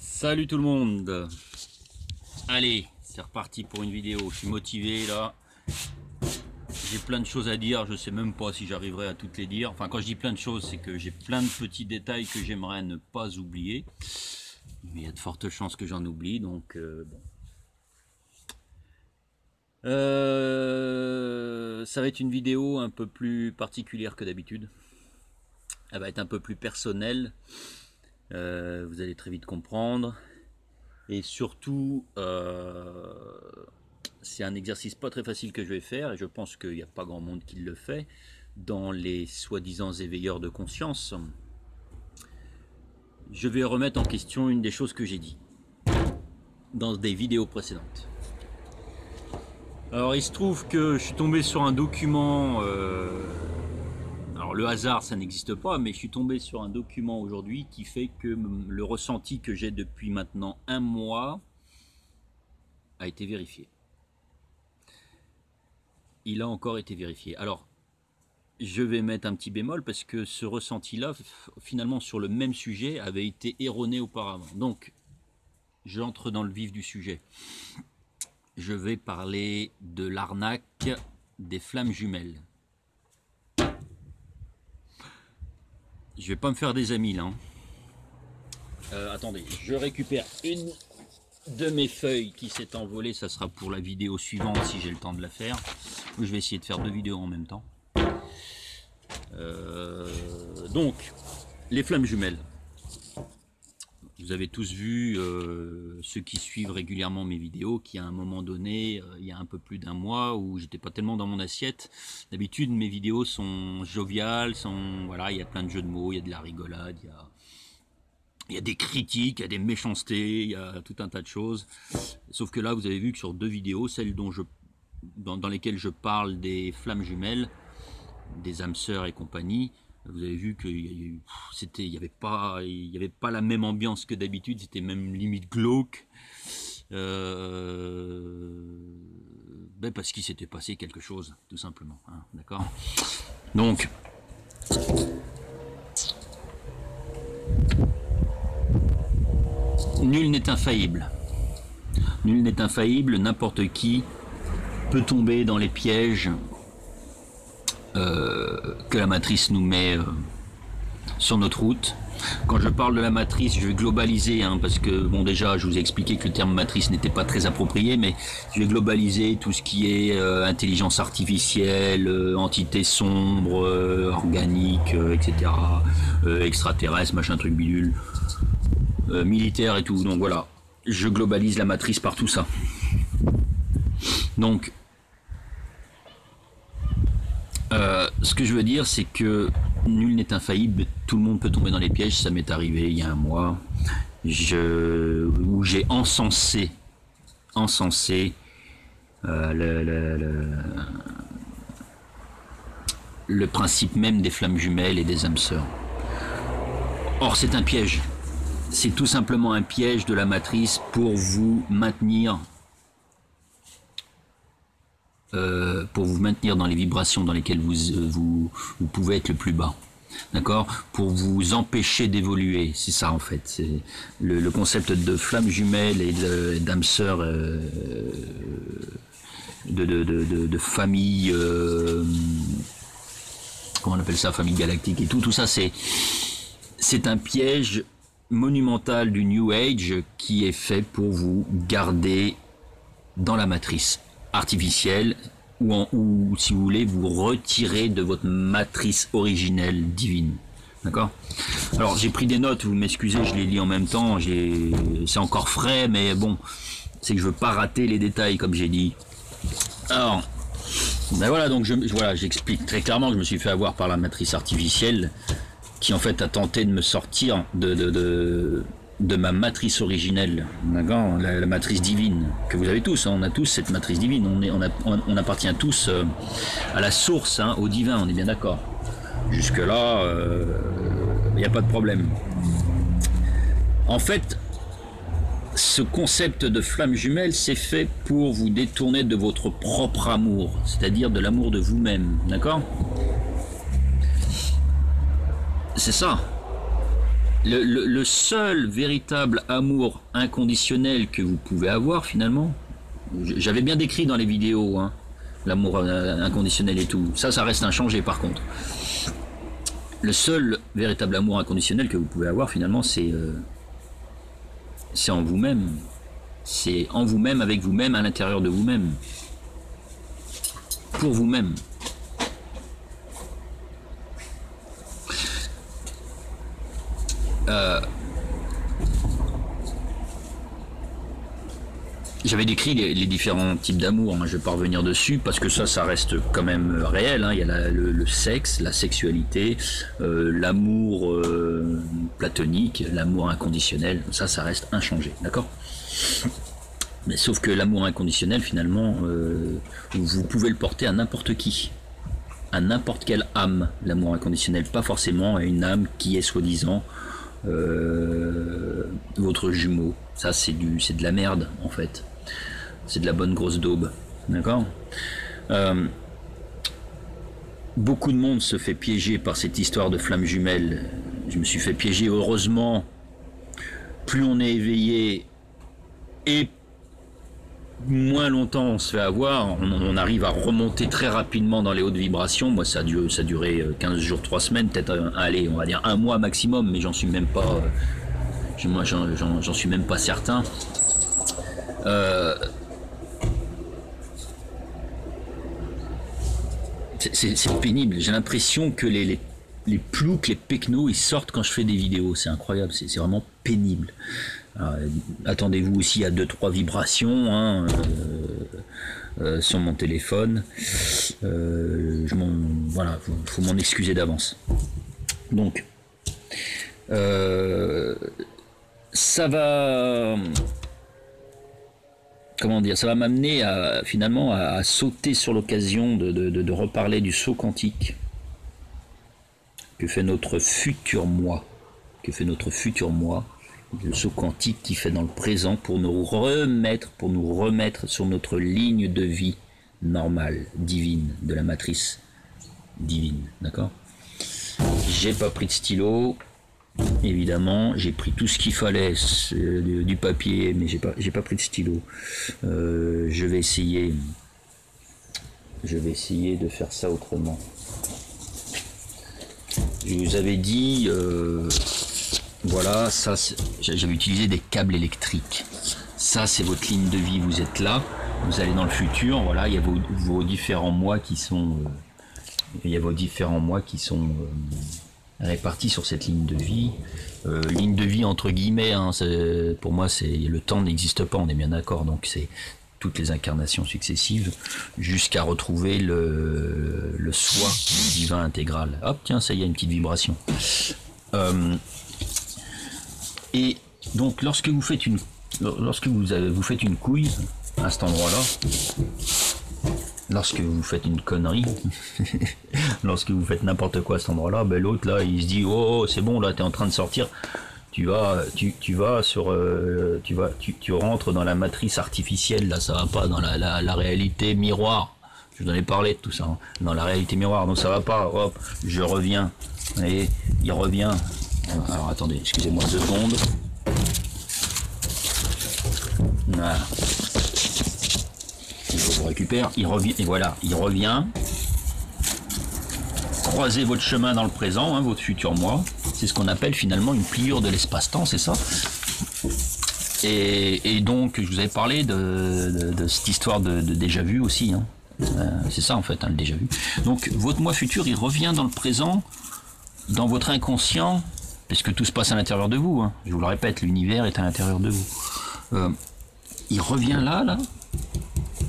Salut tout le monde. Allez, c'est reparti pour une vidéo. Je suis motivé là. J'ai plein de choses à dire. Je sais même pas si j'arriverai à toutes les dire. Enfin, quand je dis plein de choses, c'est que j'ai plein de petits détails que j'aimerais ne pas oublier. Mais il y a de fortes chances que j'en oublie. Donc, bon. Ça va être une vidéo un peu plus particulière que d'habitude. Elle va être un peu plus personnelle. Vous allez très vite comprendre. Et surtout, c'est un exercice pas très facile que je vais faire, et je pense qu'il n'y a pas grand monde qui le fait, dans les soi-disant éveilleurs de conscience. Je vais remettre en question une des choses que j'ai dit dans des vidéos précédentes. Alors il se trouve que je suis tombé sur un document, alors le hasard ça n'existe pas, mais je suis tombé sur un document aujourd'hui qui fait que le ressenti que j'ai depuis maintenant un mois a été vérifié. Il a encore été vérifié. Alors, je vais mettre un petit bémol parce que ce ressenti-là, finalement, sur le même sujet, avait été erroné auparavant. Donc, j'entre dans le vif du sujet. Je vais parler de l'arnaque des flammes jumelles. Je vais pas me faire des amis là. Attendez, je récupère une de mes feuilles qui s'est envolée. Ça sera pour la vidéo suivante si j'ai le temps de la faire. Je vais essayer de faire deux vidéos en même temps. Donc, les flammes jumelles. Vous avez tous vu, ceux qui suivent régulièrement mes vidéos, qu'il y a un moment donné, il y a un peu plus d'un mois, où j'étais pas tellement dans mon assiette. D'habitude, mes vidéos sont joviales, voilà, il y a plein de jeux de mots, il y a de la rigolade, il y a des critiques, il y a des méchancetés, il y a tout un tas de choses. Sauf que là, vous avez vu que sur deux vidéos, celles dans lesquelles je parle des flammes jumelles, des âmes sœurs et compagnie, vous avez vu qu'il n'y avait pas la même ambiance que d'habitude, c'était même limite glauque, parce qu'il s'était passé quelque chose, tout simplement, hein, d'accord. Donc, nul n'est infaillible. Nul n'est infaillible, n'importe qui peut tomber dans les pièges que la matrice nous met sur notre route. Quand je parle de la matrice, je vais globaliser, hein, parce que, bon, déjà, je vous ai expliqué que le terme matrice n'était pas très approprié, mais je vais globaliser tout ce qui est intelligence artificielle, entité sombre, organique, etc., extraterrestre, machin truc bidule, militaire et tout. Donc voilà, je globalise la matrice par tout ça. Donc, ce que je veux dire, c'est que nul n'est infaillible, tout le monde peut tomber dans les pièges. Ça m'est arrivé il y a un mois, où j'ai encensé le principe même des flammes jumelles et des âmes sœurs. Or, c'est un piège. C'est tout simplement un piège de la matrice pour vous maintenir dans les vibrations dans lesquelles vous pouvez être le plus bas, d'accord, pour vous empêcher d'évoluer. C'est ça en fait, c'est le concept de flamme jumelle et d'âme sœur, de famille, comment on appelle ça, famille galactique et tout ça, c'est un piège monumental du New Age qui est fait pour vous garder dans la matrice artificielle, ou si vous voulez vous retirer de votre matrice originelle divine, d'accord. Alors j'ai pris des notes, vous m'excusez, je les lis en même temps, c'est encore frais, mais bon, c'est que je veux pas rater les détails comme j'ai dit. Alors ben voilà, donc j'explique très clairement que je me suis fait avoir par la matrice artificielle qui en fait a tenté de me sortir de ma matrice originelle, d'accord, la matrice divine que vous avez tous, hein, on a tous cette matrice divine, on appartient tous à la source, hein, au divin, on est bien d'accord. Jusque là, il n'y a pas de problème. En fait, ce concept de flamme jumelle, c'est fait pour vous détourner de votre propre amour, c'est-à-dire de l'amour de vous-même, d'accord. C'est ça. Le seul véritable amour inconditionnel que vous pouvez avoir finalement, j'avais bien décrit dans les vidéos, hein, l'amour inconditionnel et tout, ça reste inchangé par contre. Le seul véritable amour inconditionnel que vous pouvez avoir finalement, c'est en vous-même. C'est en vous-même, avec vous-même, à l'intérieur de vous-même. Pour vous-même. J'avais décrit les différents types d'amour, hein. Je ne vais pas revenir dessus parce que ça reste quand même réel, hein. Il y a le sexe, la sexualité, l'amour platonique, l'amour inconditionnel, ça reste inchangé, d'accord? Mais sauf que l'amour inconditionnel, finalement, vous pouvez le porter à n'importe qui, à n'importe quelle âme, l'amour inconditionnel, pas forcément à une âme qui est soi-disant votre jumeau. Ça, c'est de la merde, en fait. C'est de la bonne grosse daube, d'accord? Beaucoup de monde se fait piéger par cette histoire de flammes jumelles. Je me suis fait piéger, heureusement. Plus on est éveillé et moins longtemps on se fait avoir, on arrive à remonter très rapidement dans les hautes vibrations. Moi, ça a duré 15 jours, 3 semaines, peut-être, allez, on va dire 1 mois maximum, mais j'en suis même pas, j'en suis même pas certain. C'est pénible. J'ai l'impression que les ploucs, les pecnos, ils sortent quand je fais des vidéos. C'est incroyable, c'est vraiment pénible. Attendez-vous aussi à 2-3 vibrations, hein, sur mon téléphone. Voilà, faut m'en excuser d'avance. Donc, ça va... Comment dire, ça va m'amener finalement à sauter sur l'occasion de reparler du saut quantique que fait notre futur moi, le saut quantique qui fait dans le présent pour nous remettre sur notre ligne de vie normale, divine, de la matrice divine, d'accord? J'ai pas pris de stylo. Évidemment, j'ai pris tout ce qu'il fallait, du papier, mais j'ai pas pris de stylo. Je vais essayer de faire ça autrement. Je vous avais dit, voilà, ça, j'avais utilisé des câbles électriques. Ça, c'est votre ligne de vie. Vous êtes là, vous allez dans le futur. Voilà, il y a vos différents mois qui sont, répartis sur cette ligne de vie. Ligne de vie entre guillemets, hein, pour moi, le temps n'existe pas, on est bien d'accord, donc c'est toutes les incarnations successives jusqu'à retrouver le soi divin intégral. Hop, tiens, ça y a une petite vibration. Et donc lorsque vous faites une couille à cet endroit-là, lorsque vous faites une connerie, lorsque vous faites n'importe quoi à cet endroit-là, ben l'autre là, il se dit oh c'est bon, là t'es en train de sortir, tu rentres dans la matrice artificielle, là ça va pas, dans la réalité miroir. Je vous en ai parlé de tout ça, hein. Dans la réalité miroir, donc ça va pas. Hop, je reviens. Vous voyez, il revient. Alors attendez, excusez-moi 2 secondes. Voilà. Je vous récupère, il revient, et voilà, il revient. Croisez votre chemin dans le présent, hein, votre futur moi. C'est ce qu'on appelle finalement une pliure de l'espace-temps, c'est ça. Et donc, je vous avais parlé de cette histoire de déjà vu aussi, hein. C'est ça en fait, hein, le déjà vu. Donc, votre moi futur, il revient dans le présent, dans votre inconscient, parce que tout se passe à l'intérieur de vous, hein. Je vous le répète, l'univers est à l'intérieur de vous. Il revient là.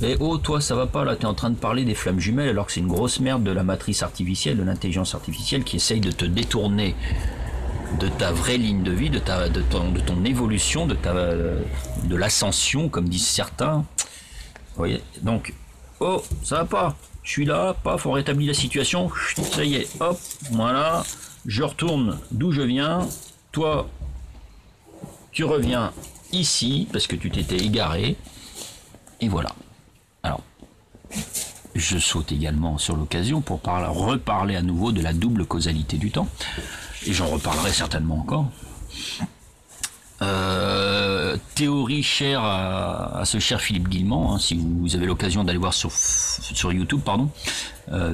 Et oh, toi, ça va pas, là, t'es en train de parler des flammes jumelles, alors que c'est une grosse merde de la matrice artificielle, de l'intelligence artificielle qui essaye de te détourner de ta vraie ligne de vie, de ton évolution, de l'ascension, comme disent certains. Vous voyez, donc, oh, ça va pas, je suis là, paf, on rétablit la situation, ça y est, hop, voilà, je retourne d'où je viens, toi, tu reviens ici, parce que tu t'étais égaré, et voilà. Alors, je saute également sur l'occasion pour reparler à nouveau de la double causalité du temps, et j'en reparlerai certainement encore. Théorie chère à ce cher Philippe Guillemant, hein, si vous avez l'occasion d'aller voir sur YouTube, pardon,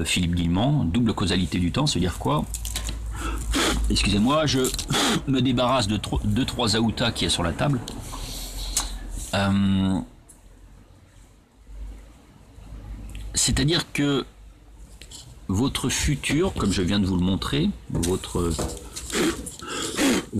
Philippe Guillemant, double causalité du temps, ça veut dire quoi? Excusez-moi, je me débarrasse de 2-3 aoutas qui est sur la table. C'est-à-dire que votre futur, comme je viens de vous le montrer, votre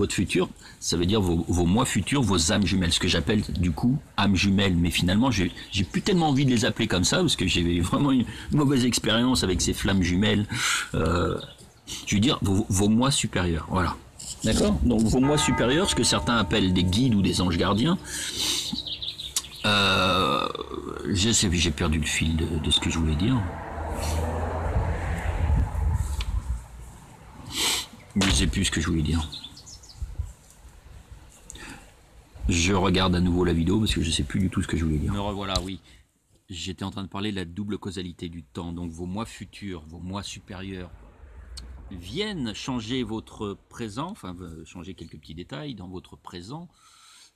futur, ça veut dire vos moi futurs, vos âmes jumelles, ce que j'appelle du coup âmes jumelles. Mais finalement, j'ai plus tellement envie de les appeler comme ça, parce que j'ai vraiment une mauvaise expérience avec ces flammes jumelles. Je veux dire vos moi supérieurs, voilà. D'accord? Donc vos moi supérieurs, ce que certains appellent des guides ou des anges gardiens. Je sais, j'ai perdu le fil de ce que je voulais dire. Je sais plus ce que je voulais dire. Je regarde à nouveau la vidéo parce que je sais plus du tout ce que je voulais dire. Me revoilà, oui. J'étais en train de parler de la double causalité du temps. Donc vos moi futurs, vos moi supérieurs viennent changer votre présent, enfin changer quelques petits détails dans votre présent,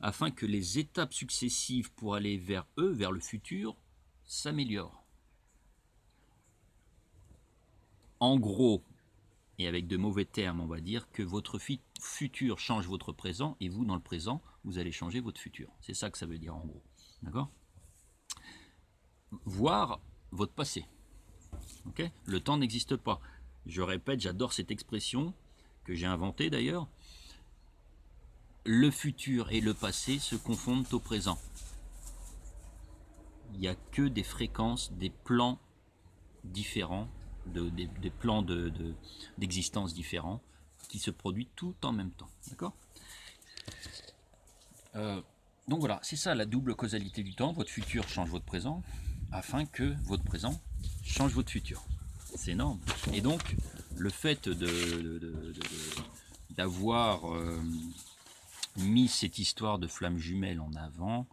afin que les étapes successives pour aller vers eux, vers le futur, s'améliorent. En gros, et avec de mauvais termes, on va dire que votre futur change votre présent, et vous, dans le présent, vous allez changer votre futur. C'est ça que ça veut dire en gros. D'accord? Voir votre passé. Okay? Le temps n'existe pas. Je répète, j'adore cette expression, que j'ai inventée d'ailleurs. Le futur et le passé se confondent au présent. Il n'y a que des fréquences, des plans différents, des plans d'existence différents qui se produisent tout en même temps. D'accord? Donc voilà, c'est ça la double causalité du temps. Votre futur change votre présent afin que votre présent change votre futur. C'est énorme. Et donc, le fait d'avoir mis cette histoire de flammes jumelles en avant,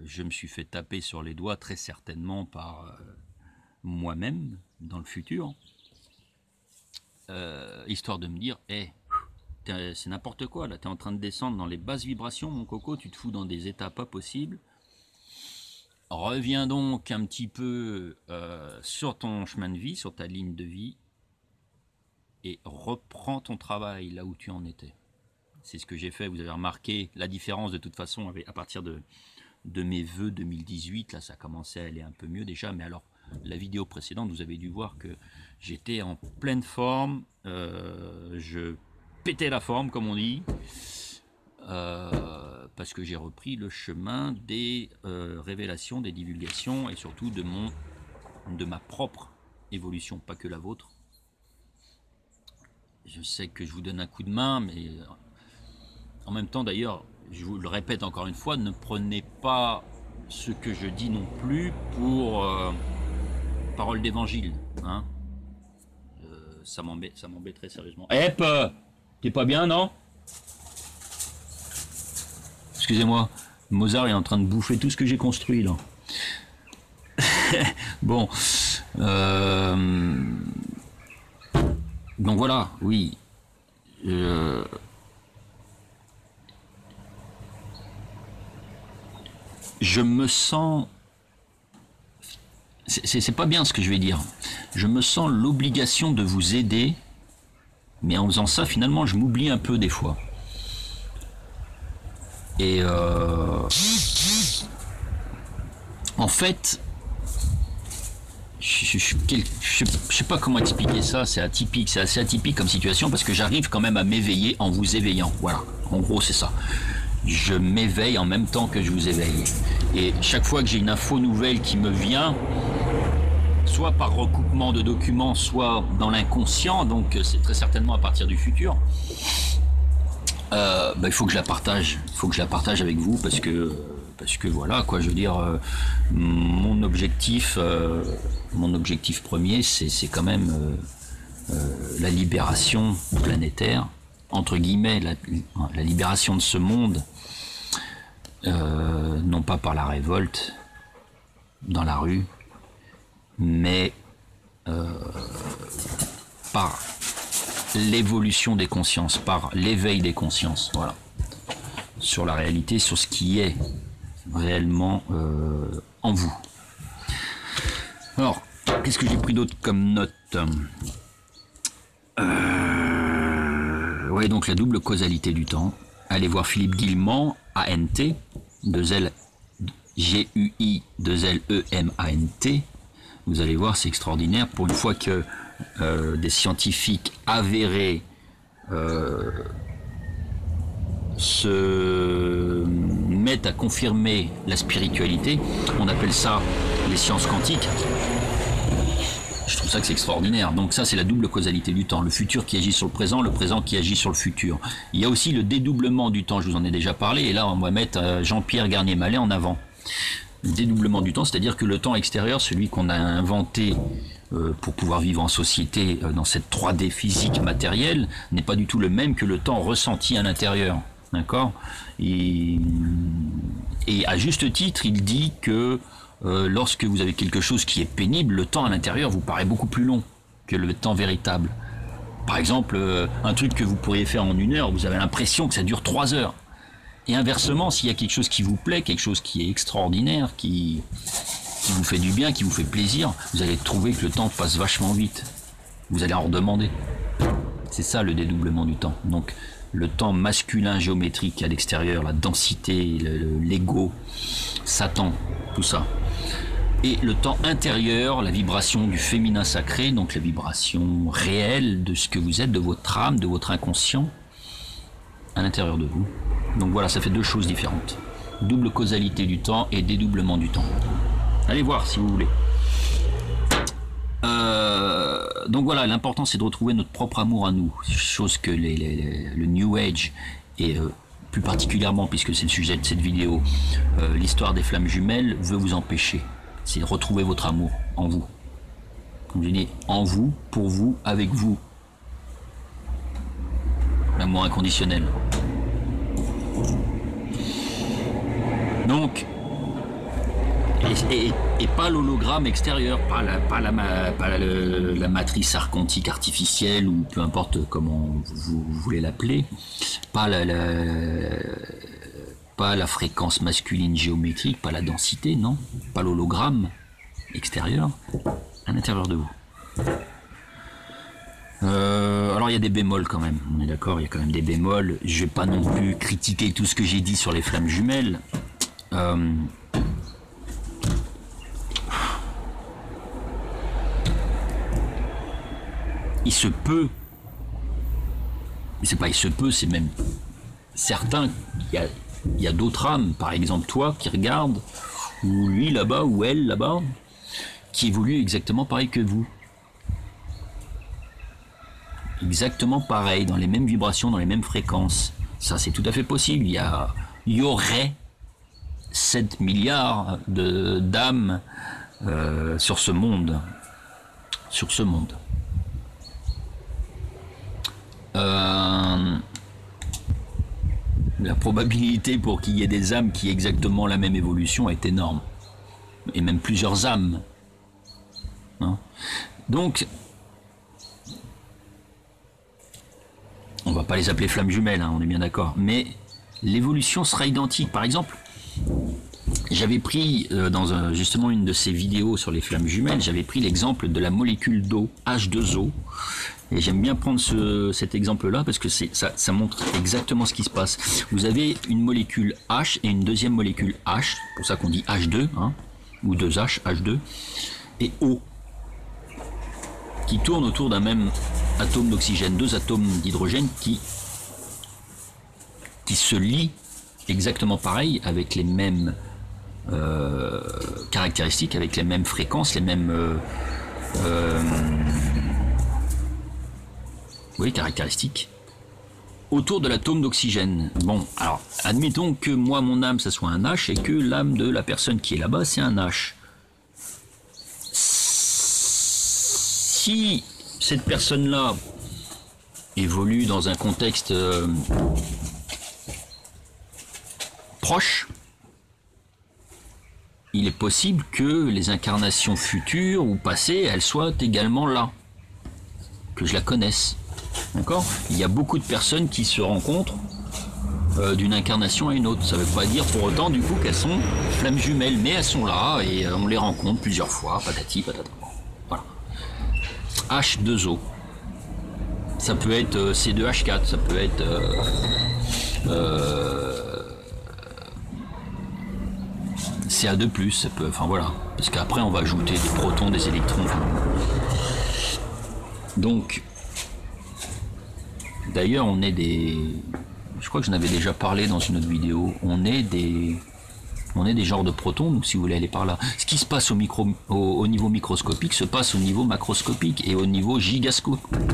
je me suis fait taper sur les doigts très certainement par moi-même dans le futur, histoire de me dire, hey, c'est n'importe quoi, là, tu es en train de descendre dans les basses vibrations, mon coco, tu te fous dans des états pas possibles. Reviens donc un petit peu sur ton chemin de vie, sur ta ligne de vie, et reprends ton travail là où tu en étais. C'est ce que j'ai fait, vous avez remarqué la différence de toute façon à partir de mes vœux 2018, là ça commençait à aller un peu mieux déjà, mais alors la vidéo précédente, vous avez dû voir que j'étais en pleine forme, je pétais la forme comme on dit, parce que j'ai repris le chemin des révélations, des divulgations et surtout de ma propre évolution, pas que la vôtre. Je sais que je vous donne un coup de main, mais en même temps d'ailleurs, je vous le répète encore une fois, ne prenez pas ce que je dis non plus pour parole d'évangile, hein. Ça m'embêterait sérieusement. Hep, t'es pas bien, non? Excusez-moi, Mozart est en train de bouffer tout ce que j'ai construit là. Bon, donc voilà, oui. Je me sens... C'est pas bien ce que je vais dire. Je me sens l'obligation de vous aider, mais en faisant ça, finalement, je m'oublie un peu des fois. Et en fait, je sais pas comment expliquer ça, c'est atypique, c'est assez atypique comme situation parce que j'arrive quand même à m'éveiller en vous éveillant. Voilà, en gros c'est ça. Je m'éveille en même temps que je vous éveille. Et chaque fois que j'ai une info nouvelle qui me vient, soit par recoupement de documents, soit dans l'inconscient, donc c'est très certainement à partir du futur, il faut que je la partage. Il faut que je la partage avec vous parce que voilà quoi, je veux dire, mon objectif premier, c'est quand même la libération planétaire, entre guillemets, la libération de ce monde, non pas par la révolte dans la rue, mais par l'évolution des consciences, par l'éveil des consciences, voilà, sur la réalité, sur ce qui est réellement en vous. Alors, qu'est-ce que j'ai pris d'autre comme note? Ouais, donc la double causalité du temps. Allez voir Philippe Guillemant, ANT, 2L, GUI, 2L, EMANT. Vous allez voir, c'est extraordinaire. Pour une fois que des scientifiques avérés se mettent à confirmer la spiritualité, on appelle ça les sciences quantiques. Je trouve ça que c'est extraordinaire. Donc ça, c'est la double causalité du temps. Le futur qui agit sur le présent qui agit sur le futur. Il y a aussi le dédoublement du temps, je vous en ai déjà parlé, et là on va mettre Jean-Pierre Garnier-Mallet en avant. Le dédoublement du temps, c'est-à-dire que le temps extérieur, celui qu'on a inventé pour pouvoir vivre en société dans cette 3D physique matérielle, n'est pas du tout le même que le temps ressenti à l'intérieur. D'accord ? Et à juste titre, il dit que lorsque vous avez quelque chose qui est pénible, le temps à l'intérieur vous paraît beaucoup plus long que le temps véritable. Par exemple, un truc que vous pourriez faire en 1 heure, vous avez l'impression que ça dure 3 heures. Et inversement, s'il y a quelque chose qui vous plaît, quelque chose qui est extraordinaire, qui vous fait du bien, qui vous fait plaisir, vous allez trouver que le temps passe vachement vite. Vous allez en redemander. C'est ça le dédoublement du temps. Donc le temps masculin géométrique à l'extérieur, la densité, l'ego, Satan, tout ça. Et le temps intérieur, la vibration du féminin sacré, donc la vibration réelle de ce que vous êtes, de votre âme, de votre inconscient, à l'intérieur de vous. Donc voilà, ça fait 2 choses différentes. Double causalité du temps et dédoublement du temps. Allez voir si vous voulez. Donc voilà, l'important c'est de retrouver notre propre amour à nous. Chose que le New Age, et plus particulièrement, puisque c'est le sujet de cette vidéo, l'histoire des flammes jumelles veut vous empêcher. C'est de retrouver votre amour en vous. Comme je dis, en vous, pour vous, avec vous. L'amour inconditionnel. Donc, et pas l'hologramme extérieur, pas la matrice archontique artificielle, ou peu importe comment vous voulez l'appeler, pas la fréquence masculine géométrique, pas la densité, non, pas l'hologramme extérieur, à l'intérieur de vous. Alors il y a des bémols quand même, on est d'accord, il y a quand même des bémols. Je vais pas non plus critiquer tout ce que j'ai dit sur les flammes jumelles. Il se peut, c'est pas il se peut, c'est même certain qu'il y a d'autres âmes, par exemple toi qui regarde, ou lui là-bas, ou elle là-bas, qui évoluent exactement pareil que vous. Exactement pareil, dans les mêmes vibrations, dans les mêmes fréquences. Ça, c'est tout à fait possible. Il y aurait 7 milliards d'âmes sur ce monde. Sur ce monde. La probabilité pour qu'il y ait des âmes qui aient exactement la même évolution est énorme. Et même plusieurs âmes. Hein? Donc, on va pas les appeler flammes jumelles, hein, on est bien d'accord. Mais l'évolution sera identique. Par exemple, j'avais pris, dans justement une de ces vidéos sur les flammes jumelles, j'avais pris l'exemple de la molécule d'eau, H2O. Et j'aime bien prendre cet exemple-là parce que ça montre exactement ce qui se passe. Vous avez une molécule H et une deuxième molécule H, c'est pour ça qu'on dit H2, hein, ou 2H, H2, et O, qui tournent autour d'un même atome d'oxygène, 2 atomes d'hydrogène qui se lient exactement pareil, avec les mêmes caractéristiques, avec les mêmes fréquences, les mêmes caractéristiques, autour de l'atome d'oxygène. Bon, alors, admettons que moi, mon âme, ça soit un H, et que l'âme de la personne qui est là-bas, c'est un H. Si cette personne-là évolue dans un contexte proche, il est possible que les incarnations futures ou passées, elles soient également là, que je la connaisse. D'accord? Il y a beaucoup de personnes qui se rencontrent d'une incarnation à une autre. Ça ne veut pas dire pour autant du coup qu'elles sont flammes jumelles, mais elles sont là et on les rencontre plusieurs fois, patati patata. Voilà. H2O. Ça peut être C2H4, ça peut être CA2+, ça peut, enfin voilà. Parce qu'après on va ajouter des protons, des électrons. Donc, d'ailleurs on est des... Je crois que j'en avais déjà parlé dans une autre vidéo. On est des genres de protons, donc si vous voulez aller par là. Ce qui se passe au niveau microscopique se passe au niveau macroscopique et au niveau gigascopique.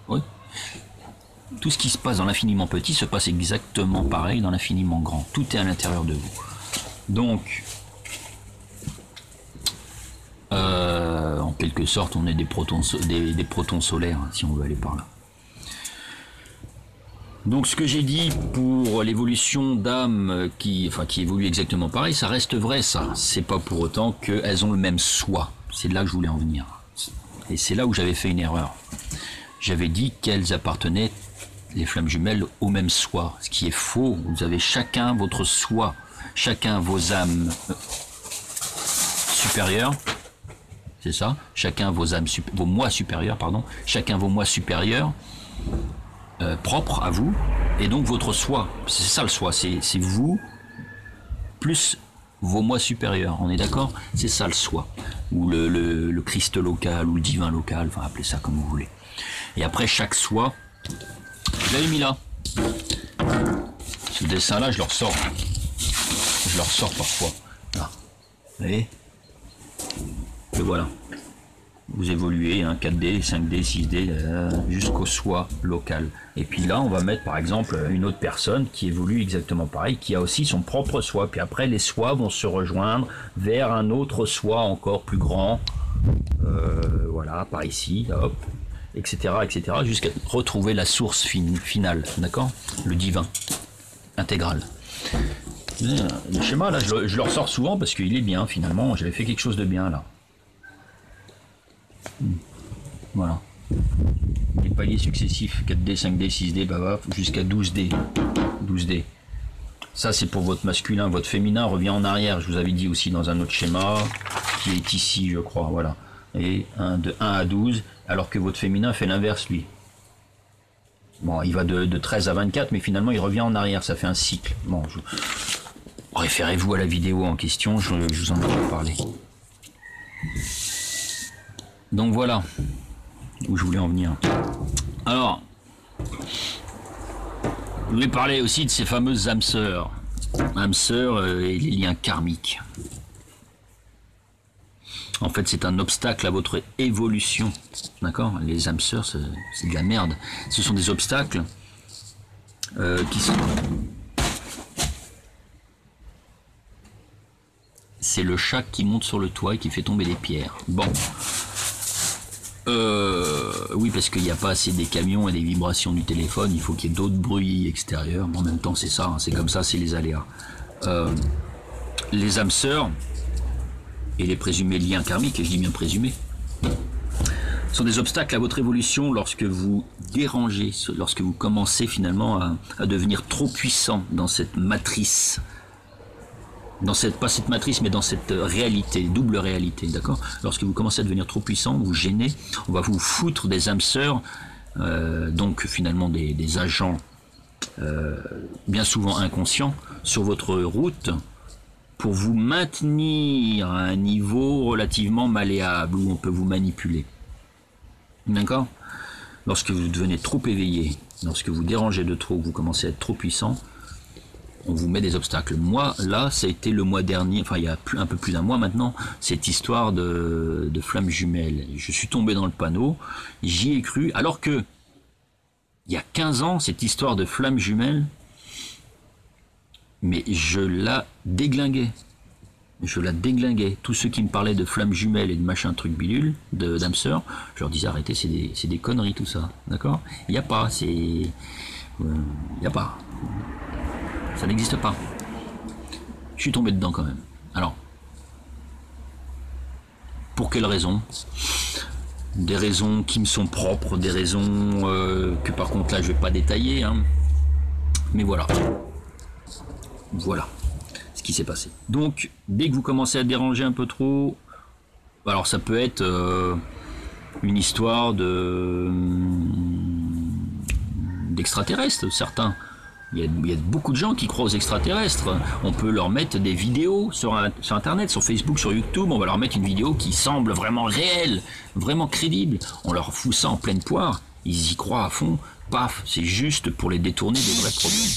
Oui. Tout ce qui se passe dans l'infiniment petit se passe exactement pareil dans l'infiniment grand. Tout est à l'intérieur de vous. Donc, en quelque sorte, on est des protons solaires, hein, si on veut aller par là. Donc ce que j'ai dit pour l'évolution d'âmes qui évoluent exactement pareil, ça reste vrai ça. C'est pas pour autant qu'elles ont le même soi. C'est là que je voulais en venir. Et c'est là où j'avais fait une erreur. J'avais dit qu'elles appartenaient, les flammes jumelles, au même soi. Ce qui est faux. Vous avez chacun votre soi. Chacun vos âmes supérieures. C'est ça. Chacun vos moi supérieurs, pardon. Chacun vos moi supérieurs. Propre à vous, et donc votre soi, c'est ça le soi, c'est vous plus vos moi supérieurs, on est d'accord? C'est ça le soi, ou le Christ local, ou le divin local, enfin appelez ça comme vous voulez. Et après chaque soi, je l'avais mis là. Ce dessin là, je le ressors parfois. Là. Vous voyez? Le voilà. Vous évoluez, hein, 4D, 5D, 6D, jusqu'au soi local. Et puis là, on va mettre par exemple une autre personne qui évolue exactement pareil, qui a aussi son propre soi. Puis après, les sois vont se rejoindre vers un autre soi encore plus grand. Voilà, par ici, hop, etc., etc., jusqu'à retrouver la source finale, d'accord? Le divin, intégral. Le schéma, là, je le ressors souvent parce qu'il est bien, finalement. J'avais fait quelque chose de bien, là. Voilà. Les paliers successifs, 4D, 5D, 6D, jusqu'à 12D. 12D. Ça, c'est pour votre masculin. Votre féminin revient en arrière. Je vous avais dit aussi dans un autre schéma, qui est ici, je crois. Voilà. Et de 1 à 12, alors que votre féminin fait l'inverse, lui. Bon, il va de 13 à 24, mais finalement, il revient en arrière. Ça fait un cycle. Bon, référez-vous à la vidéo en question, je vous en ai parlé. Donc voilà où je voulais en venir. Alors, je voulais parler aussi de ces fameuses âmes sœurs. Âmes sœurs et les liens karmiques. En fait, c'est un obstacle à votre évolution. D'accord? Les âmes sœurs, c'est de la merde. Ce sont des obstacles qui sont... C'est le chat qui monte sur le toit et qui fait tomber des pierres. Bon. Oui, parce qu'il n'y a pas assez des camions et des vibrations du téléphone, il faut qu'il y ait d'autres bruits extérieurs, mais en même temps c'est ça, hein, c'est comme ça, c'est les aléas. Les âmes sœurs et les présumés liens karmiques, et je dis bien présumés, sont des obstacles à votre évolution lorsque vous dérangez, lorsque vous commencez finalement à devenir trop puissant dans cette matrice. Pas cette matrice, mais dans cette réalité, double réalité, d'accord? Lorsque vous commencez à devenir trop puissant, vous gênez, on va vous foutre des âmes sœurs, donc finalement des agents bien souvent inconscients sur votre route pour vous maintenir à un niveau relativement malléable où on peut vous manipuler. D'accord? Lorsque vous devenez trop éveillé, lorsque vous dérangez de trop, vous commencez à être trop puissant, on vous met des obstacles. Moi, là, ça a été le mois dernier, enfin il y a un peu plus d'un mois maintenant, cette histoire de flammes jumelles. Je suis tombé dans le panneau, j'y ai cru, alors que il y a 15 ans, cette histoire de flammes jumelles, mais je la déglinguais. Je la déglinguais. Tous ceux qui me parlaient de flammes jumelles et de machin truc bidule, d'âme sœur, je leur disais arrêtez, c'est des conneries tout ça. D'accord? Il n'y a pas, il n'y a pas. Ça n'existe pas. Je suis tombé dedans quand même. Alors, pour quelle raison? des raisons qui me sont propres, des raisons que par contre là je vais pas détailler, hein. Mais voilà. Voilà ce qui s'est passé. Donc, dès que vous commencez à déranger un peu trop, alors ça peut être une histoire d'extraterrestres, certains. Il y a beaucoup de gens qui croient aux extraterrestres. On peut leur mettre des vidéos sur Internet, sur Facebook, sur YouTube. On va leur mettre une vidéo qui semble vraiment réelle, vraiment crédible. On leur fout ça en pleine poire. Ils y croient à fond. Paf, c'est juste pour les détourner des vrais problèmes.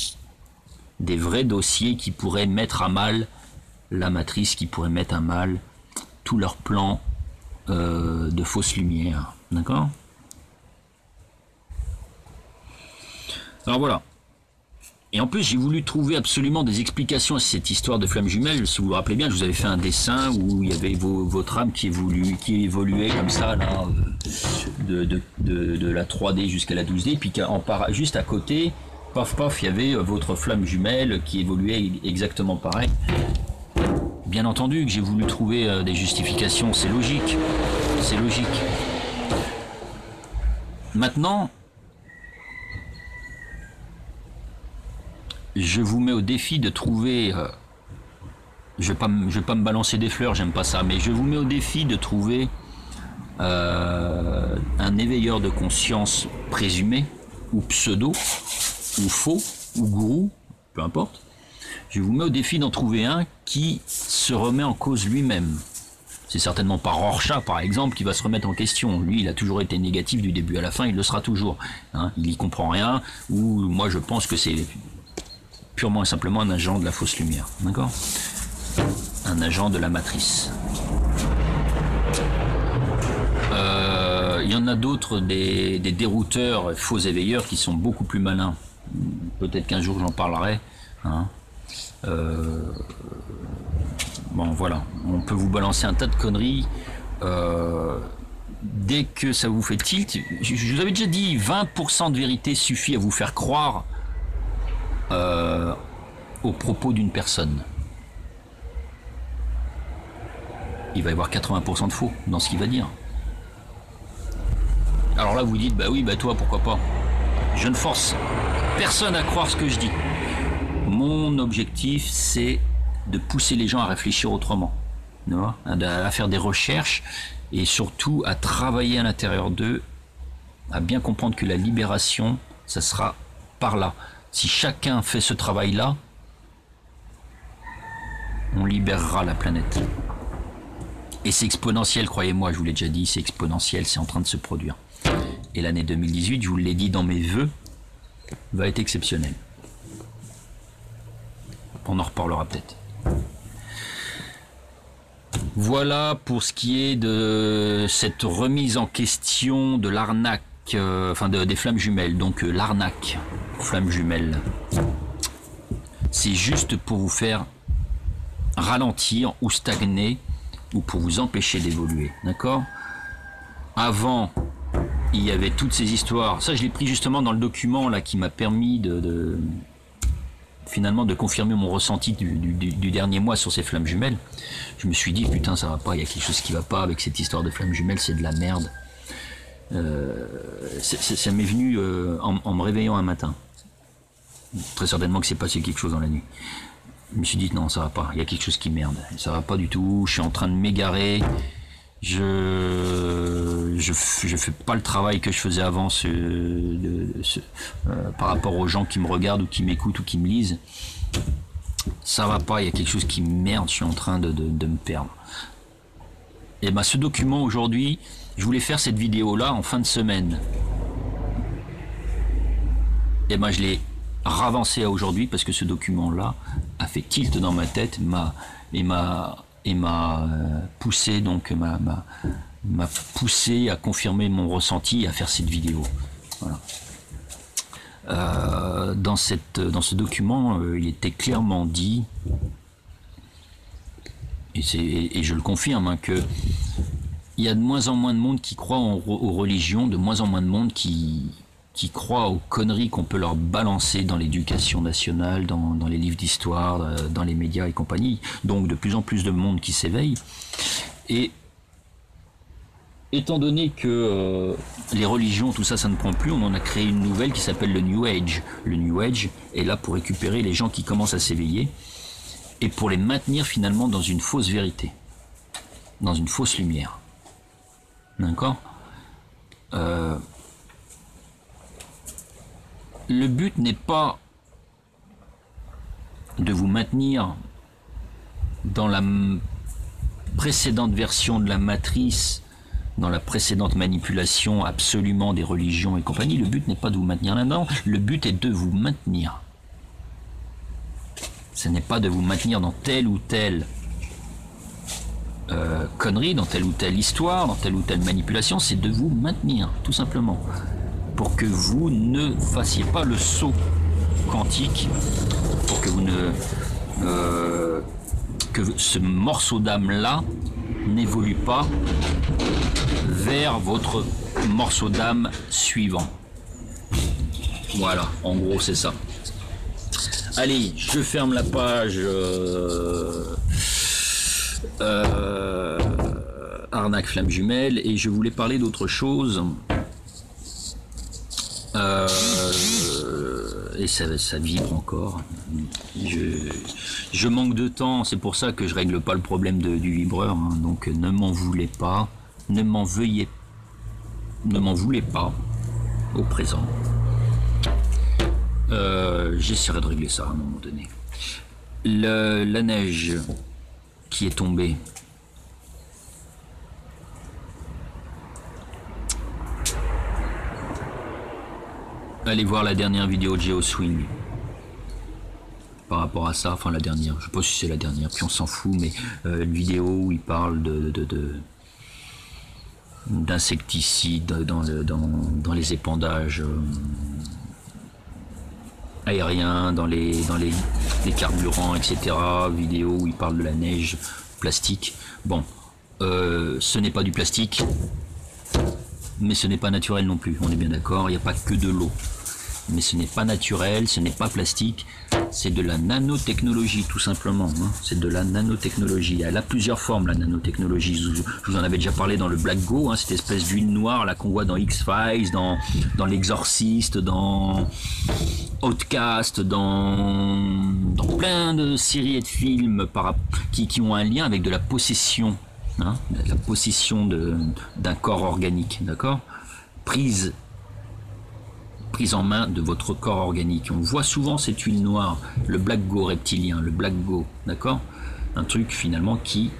Des vrais dossiers qui pourraient mettre à mal la matrice, qui pourraient mettre à mal tout leur plan de fausse lumière. D'accord ? Alors voilà. Et en plus, j'ai voulu trouver absolument des explications à cette histoire de flammes jumelles. Si vous vous rappelez bien, je vous avais fait un dessin où il y avait votre âme qui évoluait comme ça, là, de la 3D jusqu'à la 12D, puis juste à côté, paf paf, il y avait votre flamme jumelle qui évoluait exactement pareil. Bien entendu que j'ai voulu trouver des justifications, c'est logique. C'est logique. Maintenant, je vous mets au défi de trouver, je vais pas me balancer des fleurs, j'aime pas ça, mais je vous mets au défi de trouver un éveilleur de conscience présumé, ou pseudo, ou faux, ou gourou, peu importe. Je vous mets au défi d'en trouver un qui se remet en cause lui-même. C'est certainement pas Rorschach, par exemple, qui va se remettre en question. Lui, il a toujours été négatif du début à la fin, il le sera toujours. Hein, il y comprend rien, ou moi je pense que c'est purement et simplement un agent de la fausse lumière, d'accord ? Un agent de la matrice. Il y en a d'autres, des dérouteurs, faux éveilleurs, qui sont beaucoup plus malins. Peut-être qu'un jour j'en parlerai. Hein. Bon, voilà. On peut vous balancer un tas de conneries. Dès que ça vous fait tilt, je vous avais déjà dit, 20% de vérité suffit à vous faire croire au propos d'une personne. Il va y avoir 80% de faux dans ce qu'il va dire. Alors là, vous dites, bah oui, bah toi, pourquoi pas ? Je ne force personne à croire ce que je dis. Mon objectif, c'est de pousser les gens à réfléchir autrement, à faire des recherches et surtout à travailler à l'intérieur d'eux, à bien comprendre que la libération, ça sera par là. Si chacun fait ce travail-là, on libérera la planète. Et c'est exponentiel, croyez-moi, je vous l'ai déjà dit, c'est exponentiel, c'est en train de se produire. Et l'année 2018, je vous l'ai dit dans mes vœux, va être exceptionnelle. On en reparlera peut-être. Voilà pour ce qui est de cette remise en question de l'arnaque, des flammes jumelles. Donc l'arnaque, flammes jumelles, c'est juste pour vous faire ralentir ou stagner ou pour vous empêcher d'évoluer, d'accord ? Avant, il y avait toutes ces histoires. Ça, je l'ai pris justement dans le document là qui m'a permis finalement de confirmer mon ressenti du dernier mois sur ces flammes jumelles. Je me suis dit, putain, ça va pas, il y a quelque chose qui va pas avec cette histoire de flammes jumelles, c'est de la merde. Ça m'est venu en me réveillant un matin. Très certainement que c'est passé quelque chose dans la nuit. Je me suis dit, non, ça va pas, il y a quelque chose qui merde. Ça va pas du tout, je suis en train de m'égarer. Je fais pas le travail que je faisais avant par rapport aux gens qui me regardent ou qui m'écoutent ou qui me lisent. Ça va pas, il y a quelque chose qui merde, je suis en train de me perdre. Et ben ce document aujourd'hui, je voulais faire cette vidéo là en fin de semaine. Et ben je l'ai ravancé à aujourd'hui parce que ce document là a fait tilt dans ma tête, m'a poussé, donc m'a poussé à confirmer mon ressenti et à faire cette vidéo. Voilà. Dans ce document, il était clairement dit, et je le confirme, que il y a de moins en moins de monde qui croit aux religions, de moins en moins de monde qui croit aux conneries qu'on peut leur balancer dans l'éducation nationale, dans les livres d'histoire, dans les médias et compagnie. Donc de plus en plus de monde qui s'éveille. Et étant donné que les religions, tout ça, ça ne prend plus, on en a créé une nouvelle qui s'appelle le New Age. Le New Age est là pour récupérer les gens qui commencent à s'éveiller et pour les maintenir finalement dans une fausse vérité, dans une fausse lumière. D'accord ? Le but n'est pas de vous maintenir dans la précédente version de la matrice, dans la précédente manipulation absolument des religions et compagnie. Le but n'est pas de vous maintenir là-dedans, le but est de vous maintenir. Ce n'est pas de vous maintenir dans telle ou telle connerie, dans telle ou telle histoire, dans telle ou telle manipulation, c'est de vous maintenir, tout simplement. Pour que vous ne fassiez pas le saut quantique, pour que vous ne... que ce morceau d'âme-là n'évolue pas vers votre morceau d'âme suivant. Voilà, en gros c'est ça. Allez, je ferme la page arnaque flamme jumelle et je voulais parler d'autre chose. Et ça vibre encore. Je manque de temps, c'est pour ça que je règle pas le problème du vibreur. Hein, donc ne m'en voulez pas, ne m'en voulez pas au présent. J'essaierai de régler ça à un moment donné. La neige qui est tombée. Allez voir la dernière vidéo de GeoSwing par rapport à ça, enfin la dernière, je sais pas si c'est la dernière, puis on s'en fout, mais une vidéo où il parle d'insecticides dans les épandages aériens, dans les carburants, etc. Vidéo où il parle de la neige plastique. Bon, ce n'est pas du plastique, mais ce n'est pas naturel non plus, on est bien d'accord, il n'y a pas que de l'eau. Mais ce n'est pas naturel, ce n'est pas plastique, c'est de la nanotechnologie tout simplement. Hein. C'est de la nanotechnologie. Elle a plusieurs formes la nanotechnologie. Je vous en avais déjà parlé dans le Black Go, hein, cette espèce d'huile noire là qu'on voit dans X-Files, dans l'Exorciste, dans Outcast, dans plein de séries et de films qui ont un lien avec de la possession. Hein, la possession d'un corps organique, d'accord ? Prise en main de votre corps organique. On voit souvent cette huile noire, le Black Go reptilien, le Black Go, d'accord ? Un truc finalement qui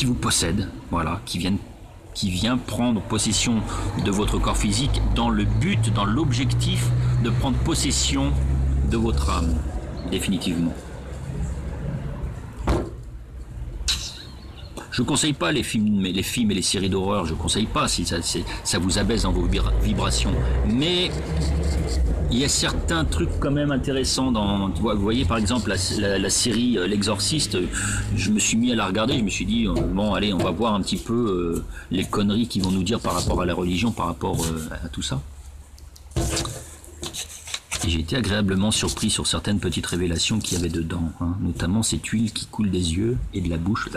vous possède, voilà, qui vient prendre possession de votre corps physique dans le but, dans l'objectif de prendre possession de votre âme, définitivement. Je conseille pas les films et les séries d'horreur, je conseille pas si ça vous abaisse dans vos vibrations. Mais il y a certains trucs quand même intéressants vous voyez par exemple la série L'Exorciste, je me suis mis à la regarder, je me suis dit bon allez on va voir un petit peu les conneries qu'ils vont nous dire par rapport à la religion, par rapport à tout ça. Et j'ai été agréablement surpris sur certaines petites révélations qu'il y avait dedans, hein, notamment cette huile qui coule des yeux et de la bouche.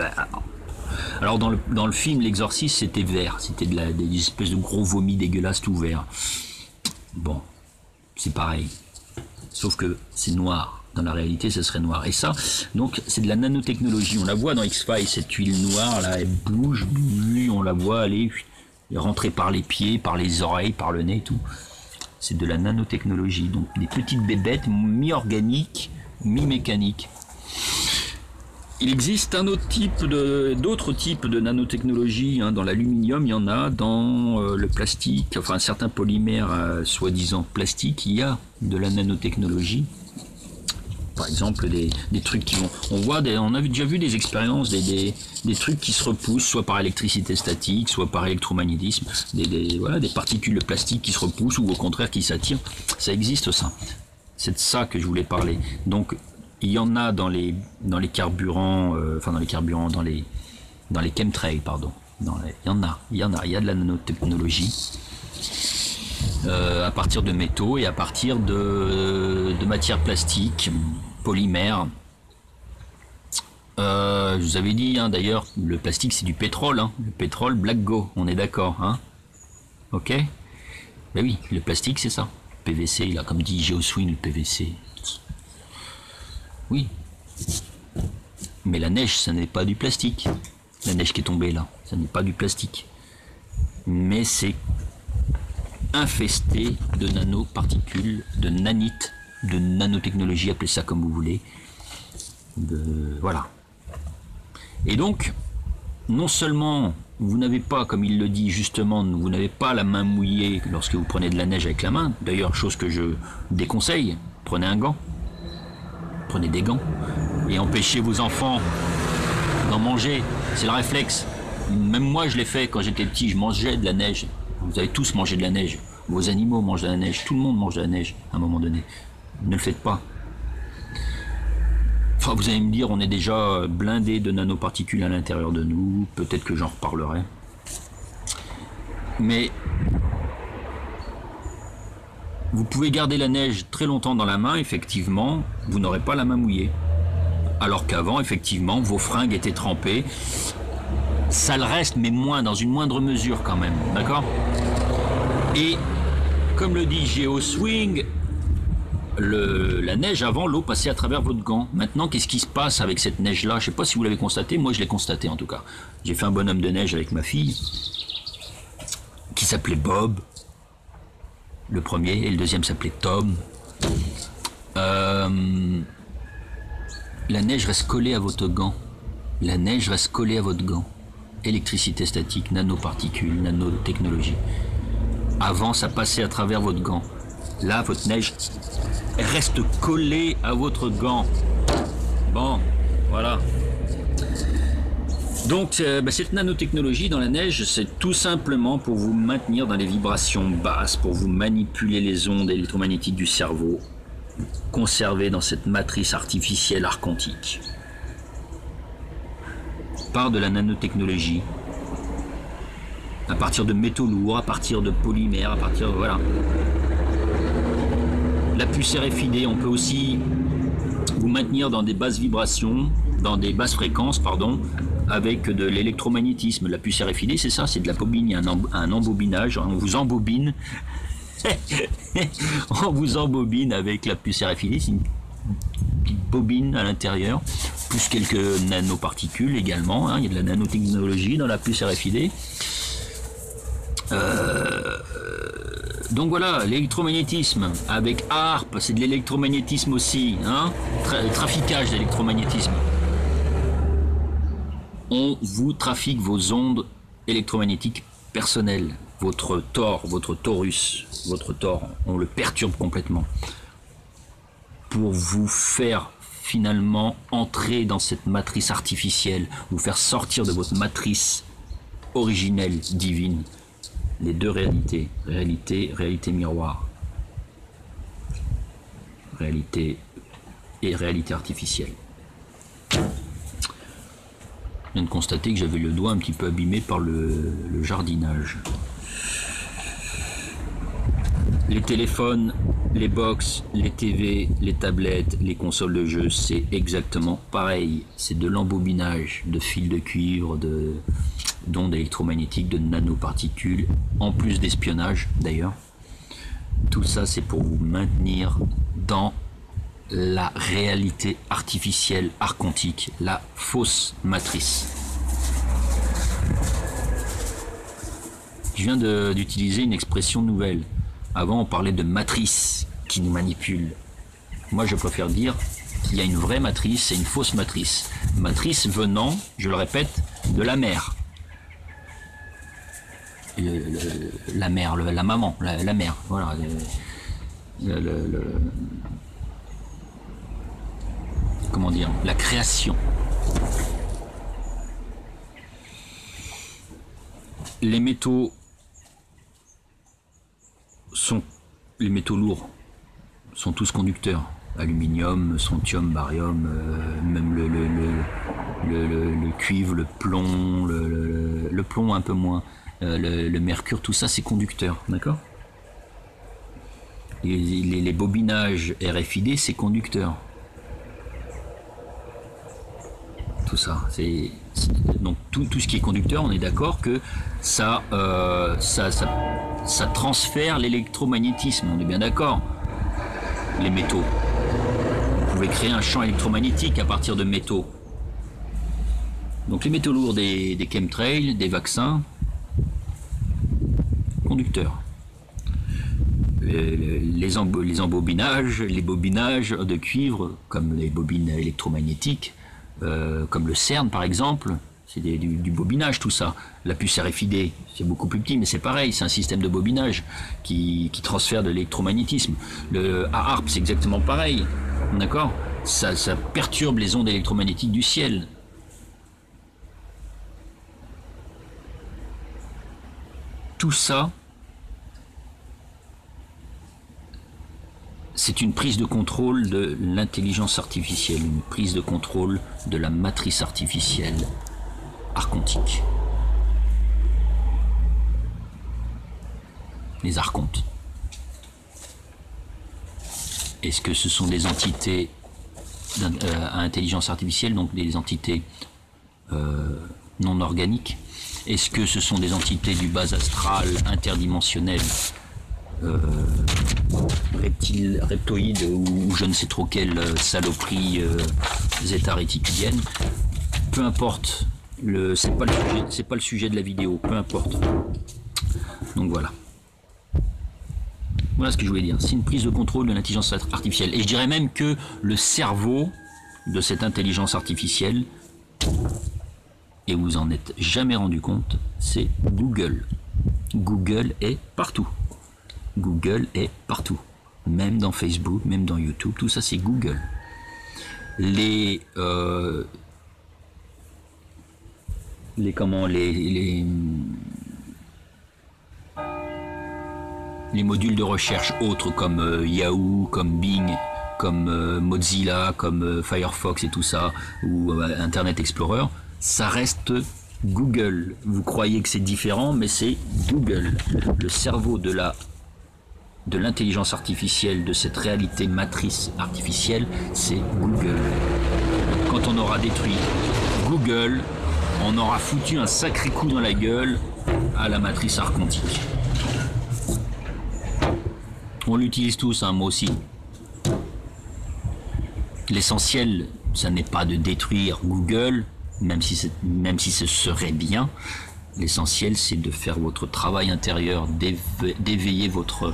Alors dans le film L'Exorciste c'était vert, c'était des espèces de gros vomis dégueulasses tout vert. Bon, c'est pareil, sauf que c'est noir. Dans la réalité, ce serait noir. Et ça, donc, c'est de la nanotechnologie. On la voit dans X-Files, cette huile noire là, elle bouge, on la voit aller rentrer par les pieds, par les oreilles, par le nez, et tout. C'est de la nanotechnologie, donc des petites bébêtes mi-organiques, mi-mécaniques. Il existe d'autres types de nanotechnologie. Hein. Dans l'aluminium, il y en a. Dans le plastique, enfin certains polymères soi-disant plastiques, il y a de la nanotechnologie. Par exemple, des trucs qui vont... On a déjà vu des expériences, des trucs qui se repoussent, soit par électricité statique, soit par électromagnétisme. Des particules de plastique qui se repoussent ou au contraire qui s'attirent. Ça existe ça. C'est de ça que je voulais parler. Donc, il y en a dans les carburants, dans les chemtrails, pardon. Il y a de la nanotechnologie à partir de métaux et à partir de matières plastiques, polymères, Je vous avais dit, hein, d'ailleurs, le plastique c'est du pétrole, hein. Le pétrole, black go, on est d'accord, hein. Ok. Ben oui, le plastique c'est ça. PVC, là, comme dit Geoswing, le PVC. Oui. Mais la neige, ça n'est pas du plastique. La neige qui est tombée là, ça n'est pas du plastique. Mais c'est infesté de nanoparticules, de nanites, de nanotechnologie, appelez ça comme vous voulez. Voilà. Et donc, non seulement vous n'avez pas, comme il le dit justement, vous n'avez pas la main mouillée lorsque vous prenez de la neige avec la main. D'ailleurs, chose que je déconseille, prenez un gant. Prenez des gants et empêchez vos enfants d'en manger. C'est le réflexe. Même moi, je l'ai fait quand j'étais petit, je mangeais de la neige. Vous avez tous mangé de la neige. Vos animaux mangent de la neige. Tout le monde mange de la neige à un moment donné. Ne le faites pas. Enfin, vous allez me dire, on est déjà blindé de nanoparticules à l'intérieur de nous. Peut-être que j'en reparlerai. Mais vous pouvez garder la neige très longtemps dans la main, effectivement, vous n'aurez pas la main mouillée. Alors qu'avant, effectivement, vos fringues étaient trempées. Ça le reste, mais moins, dans une moindre mesure quand même, d'accord? Et, comme le dit Geoswing, la neige avant, l'eau passait à travers votre gant. Maintenant, qu'est-ce qui se passe avec cette neige-là? Je ne sais pas si vous l'avez constaté, moi je l'ai constaté en tout cas. J'ai fait un bonhomme de neige avec ma fille, qui s'appelait Bob. Le premier, et le deuxième s'appelait Tom. La neige reste collée à votre gant. La neige reste collée à votre gant. Électricité statique, nanoparticules, nanotechnologie. Avant, ça passait à travers votre gant. Là, votre neige reste collée à votre gant. Bon, voilà. Donc cette nanotechnologie dans la neige, c'est tout simplement pour vous maintenir dans les vibrations basses, pour vous manipuler les ondes électromagnétiques du cerveau, conservées dans cette matrice artificielle archontique. Par de la nanotechnologie, à partir de métaux lourds, à partir de polymères, à partir de... Voilà. La puce RFID, on peut aussi vous maintenir dans des basses vibrations, dans des basses fréquences, pardon, avec de l'électromagnétisme. La puce RFID, c'est ça, c'est de la bobine, il y a un embobinage, on vous embobine. On vous embobine avec la puce RFID, c'est une petite bobine à l'intérieur, plus quelques nanoparticules également, hein, il y a de la nanotechnologie dans la puce RFID. Donc voilà, l'électromagnétisme avec ARP, c'est de l'électromagnétisme aussi, hein, traficage d'électromagnétisme. On vous trafique vos ondes électromagnétiques personnelles, votre tor, votre torus, votre tor, on le perturbe complètement pour vous faire finalement entrer dans cette matrice artificielle, vous faire sortir de votre matrice originelle, divine. Les deux réalités, réalité miroir, réalité et réalité artificielle. Je viens de constater que j'avais le doigt un petit peu abîmé par le jardinage. Les téléphones, les box, les TV, les tablettes, les consoles de jeux, c'est exactement pareil. C'est de l'embobinage de fils de cuivre, d'ondes électromagnétiques, de nanoparticules, en plus d'espionnage d'ailleurs. Tout ça, c'est pour vous maintenir dans la réalité artificielle archontique, la fausse matrice. Je viens d'utiliser une expression nouvelle. Avant, on parlait de matrice qui nous manipule. Moi, je préfère dire qu'il y a une vraie matrice et une fausse matrice. Matrice venant, je le répète, de la mère. La mère, la maman, la mère, voilà. Comment dire, la création. Les métaux lourds sont tous conducteurs. Aluminium, strontium, barium, même le cuivre, le plomb, le plomb un peu moins, le mercure, tout ça c'est conducteur, d'accord? Les bobinages RFID c'est conducteur. tout ça. Donc tout ce qui est conducteur, on est d'accord que ça transfère l'électromagnétisme, on est bien d'accord. Les métaux. Vous pouvez créer un champ électromagnétique à partir de métaux. Donc les métaux lourds des chemtrails, des vaccins, conducteurs. Les embobinages, les bobinages de cuivre, comme les bobines électromagnétiques, comme le CERN par exemple, c'est du bobinage tout ça. La puce RFID, c'est beaucoup plus petit, mais c'est pareil, c'est un système de bobinage qui transfère de l'électromagnétisme. Le HAARP, c'est exactement pareil, d'accord ? Ça perturbe les ondes électromagnétiques du ciel. Tout ça, c'est une prise de contrôle de l'intelligence artificielle, une prise de contrôle de la matrice artificielle archontique. Les archontes. Est-ce que ce sont des entités à intelligence artificielle, donc des entités non organiques? Est-ce que ce sont des entités du bas astral, interdimensionnel, reptoïdes ou je ne sais trop quelle saloperie zeta réticulienne? Peu importe, c'est pas le sujet de la vidéo, peu importe. Donc voilà. Voilà ce que je voulais dire. C'est une prise de contrôle de l'intelligence artificielle. Et je dirais même que le cerveau de cette intelligence artificielle, et vous en êtes jamais rendu compte, c'est Google. Google est partout. Google est partout. Même dans Facebook, même dans YouTube, tout ça c'est Google. Les modules de recherche autres comme Yahoo, comme Bing, comme Mozilla, comme Firefox et tout ça, ou Internet Explorer, ça reste Google. Vous croyez que c'est différent, mais c'est Google. Le cerveau de l'intelligence artificielle, de cette réalité matrice artificielle, c'est Google. Quand on aura détruit Google, on aura foutu un sacré coup dans la gueule à la matrice archontique. On l'utilise tous, hein, moi aussi. L'essentiel, ça n'est pas de détruire Google, même si ce serait bien. L'essentiel, c'est de faire votre travail intérieur, d'éveiller votre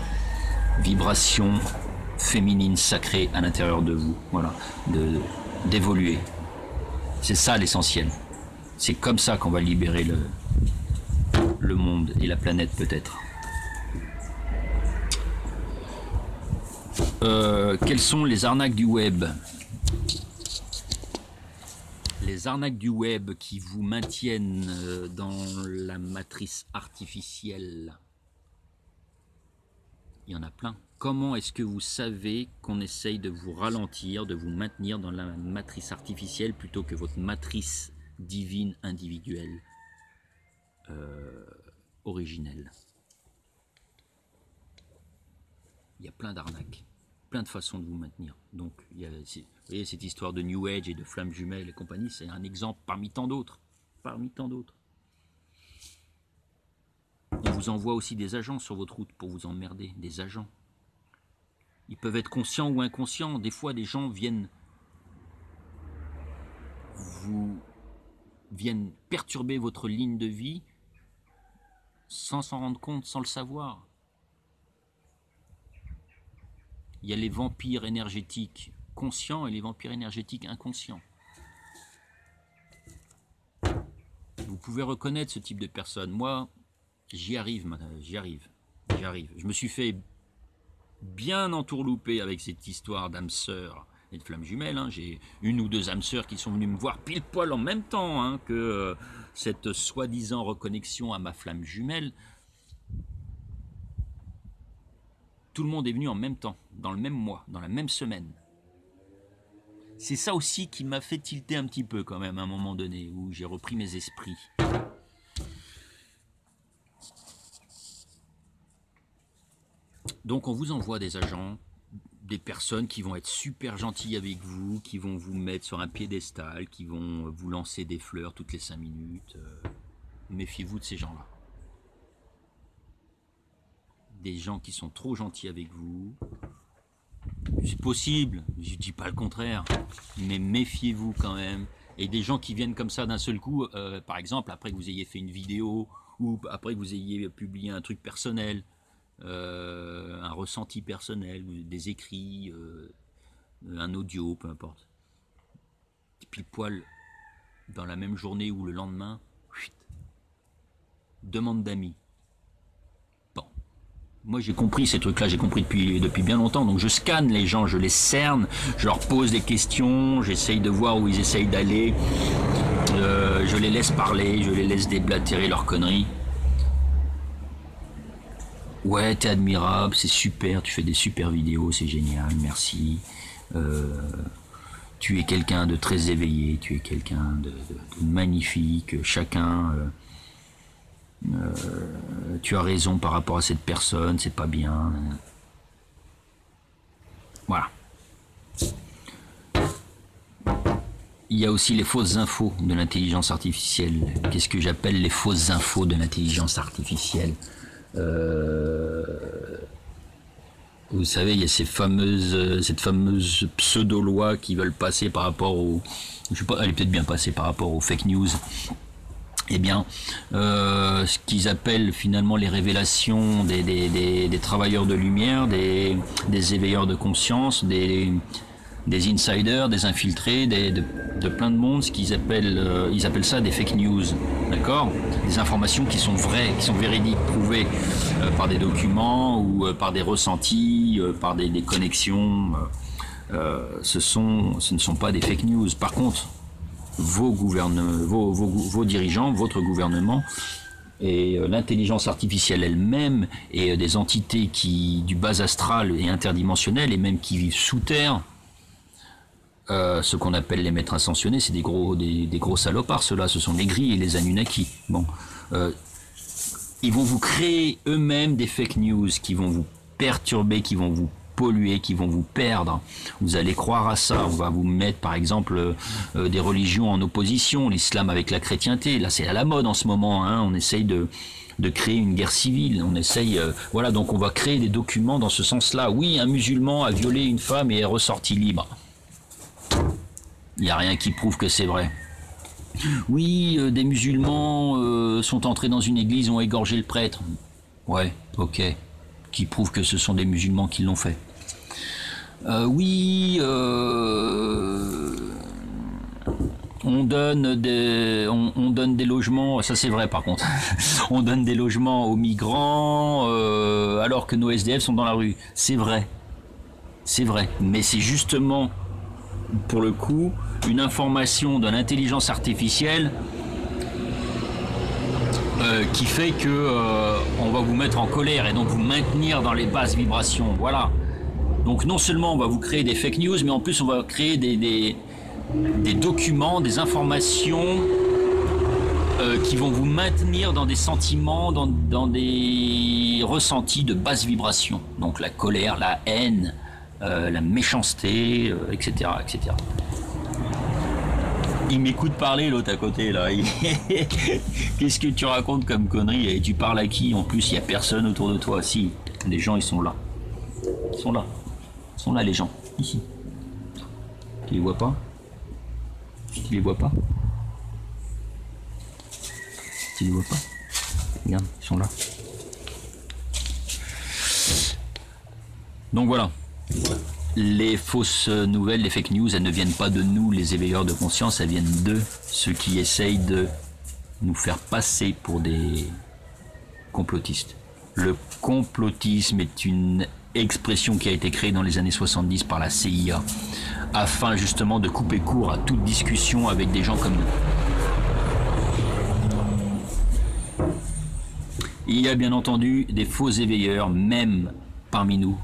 vibration féminine sacrée à l'intérieur de vous. Voilà, d'évoluer. C'est ça l'essentiel. C'est comme ça qu'on va libérer le monde et la planète peut-être. Quelles sont les arnaques du web? Les arnaques du web qui vous maintiennent dans la matrice artificielle. Il y en a plein. Comment est-ce que vous savez qu'on essaye de vous ralentir, de vous maintenir dans la matrice artificielle plutôt que votre matrice divine individuelle originelle? Il y a plein d'arnaques, plein de façons de vous maintenir. Donc, vous voyez, cette histoire de New Age et de flammes jumelles et compagnie, c'est un exemple parmi tant d'autres. Parmi tant d'autres. On vous envoie aussi des agents sur votre route pour vous emmerder, des agents. Ils peuvent être conscients ou inconscients. Des fois, des gens viennent perturber votre ligne de vie sans s'en rendre compte, sans le savoir. Il y a les vampires énergétiques conscients et les vampires énergétiques inconscients. Vous pouvez reconnaître ce type de personne. Moi, j'y arrive. Je me suis fait bien entourlouper avec cette histoire d'âme sœur et de flammes jumelles. Hein. J'ai une ou deux âmes sœurs qui sont venues me voir pile poil en même temps que cette soi-disant reconnexion à ma flamme jumelle. Tout le monde est venu en même temps, dans le même mois, dans la même semaine. C'est ça aussi qui m'a fait tilter un petit peu quand même à un moment donné, où j'ai repris mes esprits. Donc on vous envoie des agents des personnes qui vont être super gentilles avec vous, qui vont vous mettre sur un piédestal, qui vont vous lancer des fleurs toutes les 5 minutes. Méfiez-vous de ces gens-là. Des gens qui sont trop gentils avec vous. C'est possible, je dis pas le contraire, mais méfiez-vous quand même. Et des gens qui viennent comme ça d'un seul coup, par exemple, après que vous ayez fait une vidéo, ou après que vous ayez publié un truc personnel, un ressenti personnel, des écrits, un audio, peu importe. Pile poil, dans la même journée ou le lendemain, demande d'amis. Bon. Moi j'ai compris ces trucs-là, j'ai compris depuis bien longtemps, donc je scanne les gens, je les cerne, je leur pose des questions, j'essaye de voir où ils essayent d'aller, je les laisse parler, je les laisse déblatérer leurs conneries. Ouais, t'es admirable, c'est super, tu fais des super vidéos, c'est génial, merci. Tu es quelqu'un de très éveillé, tu es quelqu'un de magnifique, chacun... tu as raison par rapport à cette personne, c'est pas bien. Voilà. Il y a aussi les fausses infos de l'intelligence artificielle. Qu'est-ce que j'appelle les fausses infos de l'intelligence artificielle? Vous savez, il y a cette fameuse pseudo-loi qui veulent passer par rapport au... Je sais pas, elle est peut-être bien passée par rapport aux fake news. Eh bien, ce qu'ils appellent finalement les révélations des travailleurs de lumière, des éveilleurs de conscience, des insiders, des infiltrés, de plein de monde, ce qu'ils appellent, ils appellent ça des fake news, d'accord? Des informations qui sont vraies, qui sont véridiques, prouvées par des documents ou par des ressentis, par des connexions. Ce ne sont pas des fake news. Par contre, vos dirigeants, votre gouvernement et l'intelligence artificielle elle-même et des entités du bas astral et interdimensionnel et même qui vivent sous terre, ce qu'on appelle les maîtres ascensionnés, c'est des gros salopards, ceux-là, ce sont les gris et les Anunnaki. Bon, ils vont vous créer eux-mêmes des fake news qui vont vous perturber, qui vont vous polluer, qui vont vous perdre. Vous allez croire à ça. On va vous mettre, par exemple, des religions en opposition, l'islam avec la chrétienté. Là, c'est à la mode en ce moment. Hein. On essaye de créer une guerre civile. On essaye, voilà. Donc, on va créer des documents dans ce sens-là. Oui, un musulman a violé une femme et est ressorti libre. Il n'y a rien qui prouve que c'est vrai. Oui, des musulmans sont entrés dans une église, ont égorgé le prêtre. Ouais, ok. Qui prouve que ce sont des musulmans qui l'ont fait. Oui, on donne des logements, ça c'est vrai par contre, on donne des logements aux migrants alors que nos SDF sont dans la rue. C'est vrai, mais c'est justement, pour le coup, une information de l'intelligence artificielle qui fait que on va vous mettre en colère et donc vous maintenir dans les basses vibrations. Voilà. Donc non seulement on va vous créer des fake news, mais en plus on va créer des documents, des informations qui vont vous maintenir dans des sentiments, dans des ressentis de basse vibration. Donc la colère, la haine, la méchanceté, etc., etc. Il m'écoute parler l'autre à côté là. Qu'est-ce que tu racontes comme connerie? Et tu parles à qui? En plus, il n'y a personne autour de toi. Si, les gens ils sont là. Ils sont là les gens. Ici. Tu les vois pas? Tu les vois pas? Tu les vois pas? Regarde, ils sont là. Donc voilà. Les fausses nouvelles, les fake news, elles ne viennent pas de nous, les éveilleurs de conscience, elles viennent de ceux qui essayent de nous faire passer pour des complotistes. Le complotisme est une expression qui a été créée dans les années 70 par la CIA, afin justement de couper court à toute discussion avec des gens comme nous. Il y a bien entendu des faux éveilleurs, même parmi nous,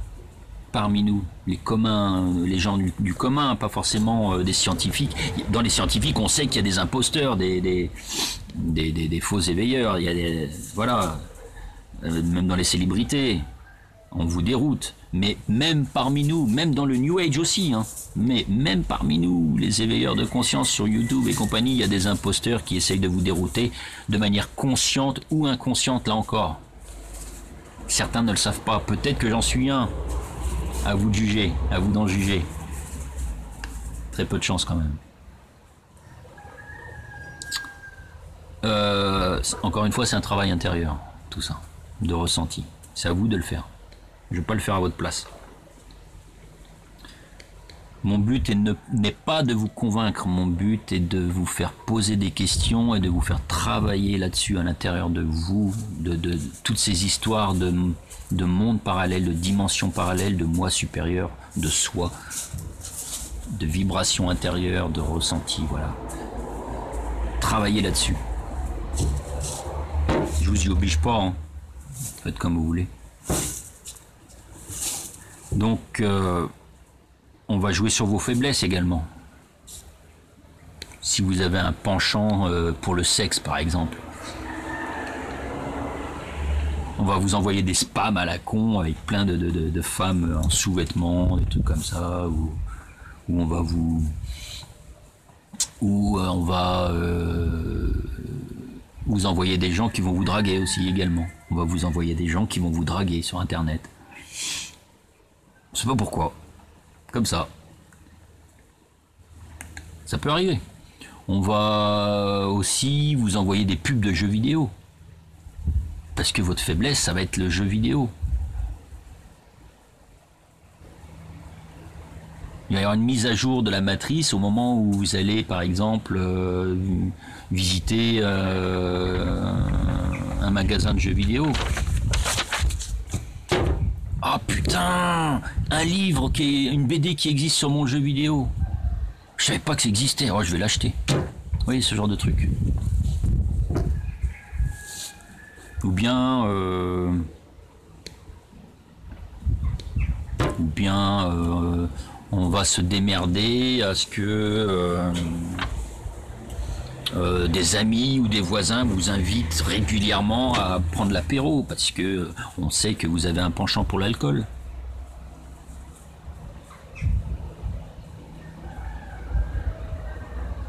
les communs, les gens du commun, pas forcément des scientifiques. Dans les scientifiques, on sait qu'il y a des imposteurs, des faux éveilleurs. Il y a voilà, même dans les célébrités, on vous déroute. Mais même parmi nous, même dans le New Age aussi, hein, mais même parmi nous, les éveilleurs de conscience sur YouTube et compagnie, il y a des imposteurs qui essayent de vous dérouter de manière consciente ou inconsciente, là encore. Certains ne le savent pas. Peut-être que j'en suis un. À vous de juger, à vous d'en juger. Très peu de chance quand même. Encore une fois, c'est un travail intérieur, tout ça, de ressenti. C'est à vous de le faire. Je ne vais pas le faire à votre place. Mon but n'est pas de vous convaincre, mon but est de vous faire poser des questions et de vous faire travailler là-dessus à l'intérieur de vous, de toutes ces histoires de mondes parallèles, de dimensions parallèles, de moi supérieur, de soi, de vibrations intérieures, de ressenti, voilà. Travaillez là-dessus. Je vous y oblige pas, hein. Faites comme vous voulez. Donc, on va jouer sur vos faiblesses également. Si vous avez un penchant pour le sexe, par exemple, on va vous envoyer des spams à la con avec plein de femmes en sous-vêtements, des trucs comme ça, où on va vous... Ou on va vous envoyer des gens qui vont vous draguer aussi également. On va vous envoyer des gens qui vont vous draguer sur Internet. Je sais pas pourquoi. Comme ça. Ça peut arriver. On va aussi vous envoyer des pubs de jeux vidéo. Parce que votre faiblesse, ça va être le jeu vidéo. Il va y avoir une mise à jour de la matrice au moment où vous allez, par exemple, visiter un magasin de jeux vidéo. Ah putain, un livre une BD qui existe sur mon jeu vidéo. Je savais pas que ça existait. Oh, je vais l'acheter. Oui, ce genre de truc. Ou bien, on va se démerder à ce que des amis ou des voisins vous invitent régulièrement à prendre l'apéro parce que on sait que vous avez un penchant pour l'alcool.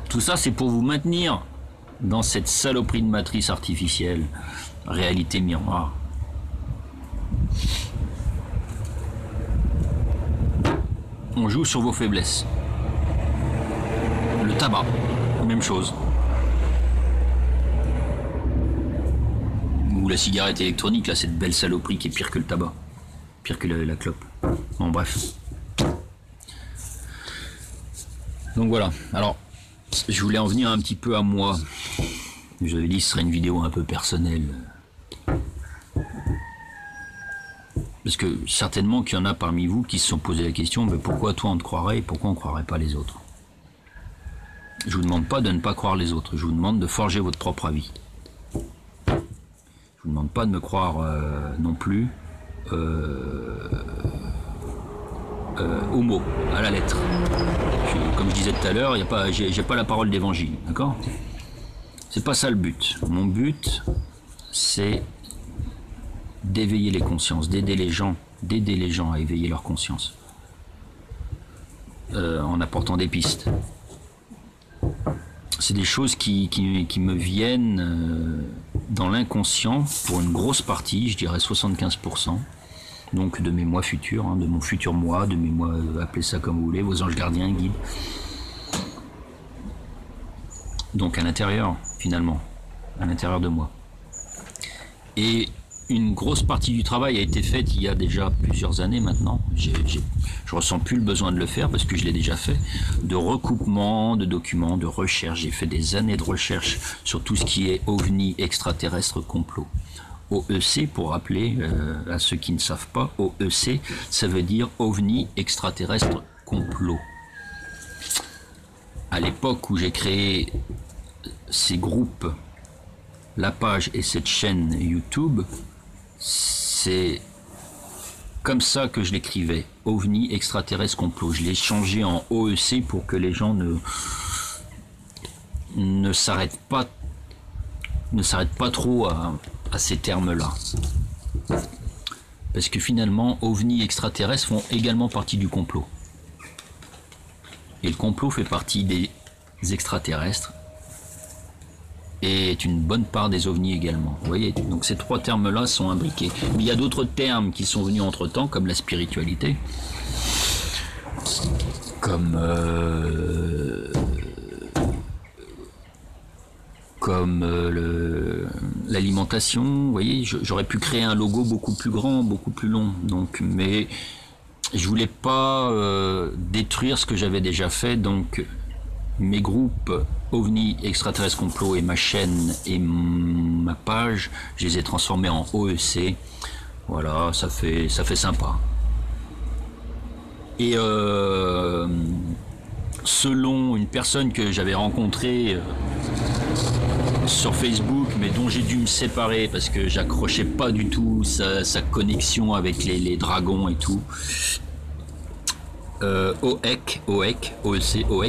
Tout ça, c'est pour vous maintenir dans cette saloperie de matrice artificielle, réalité miroir. On joue sur vos faiblesses. Le tabac, même chose. Ou la cigarette électronique, là, cette belle saloperie qui est pire que le tabac. Pire que la clope. Bon, bref. Donc voilà. Alors, je voulais en venir un petit peu à moi. J'avais dit que ce serait une vidéo un peu personnelle. Parce que certainement qu'il y en a parmi vous qui se sont posé la question, mais pourquoi toi on te croirait et pourquoi on ne croirait pas les autres? Je vous demande pas de ne pas croire les autres, je vous demande de forger votre propre avis. Je vous demande pas de me croire non plus au mot, à la lettre. Comme je disais tout à l'heure, j'ai pas la parole d'évangile, d'accord? C'est pas ça le but. Mon but, c'est d'éveiller les consciences, d'aider les gens à éveiller leur conscience, en apportant des pistes. C'est des choses qui me viennent dans l'inconscient pour une grosse partie, je dirais 75%, donc de mes moi futurs, hein, de mon futur moi, de mes moi, appelez ça comme vous voulez, vos anges gardiens, guides. Donc à l'intérieur, finalement, à l'intérieur de moi. Et une grosse partie du travail a été faite il y a déjà plusieurs années maintenant. Je ressens plus le besoin de le faire parce que je l'ai déjà fait. De recoupement de documents, de recherche. J'ai fait des années de recherche sur tout ce qui est OVNI, extraterrestre, complot. OEC, pour rappeler à ceux qui ne savent pas, OEC, ça veut dire OVNI, extraterrestre, complot. À l'époque où j'ai créé ces groupes, la page et cette chaîne YouTube, c'est comme ça que je l'écrivais, OVNI, extraterrestre, complot. Je l'ai changé en OEC pour que les gens ne s'arrêtent pas trop à ces termes-là. parce que finalement, ovnis extraterrestres font également partie du complot. Et le complot fait partie des extraterrestres et est une bonne part des ovnis également. Vous voyez, donc ces trois termes-là sont imbriqués. Mais il y a d'autres termes qui sont venus entre-temps, comme la spiritualité, comme l'alimentation. Vous voyez, j'aurais pu créer un logo beaucoup plus grand, beaucoup plus long. Donc, mais je voulais pas détruire ce que j'avais déjà fait. Donc, mes groupes OVNI, Extraterrestre Complot et ma chaîne et ma page, je les ai transformés en OEC. Voilà, ça fait sympa. Et selon une personne que j'avais rencontrée sur Facebook, mais dont j'ai dû me séparer parce que j'accrochais pas du tout sa connexion avec les dragons et tout. OEC,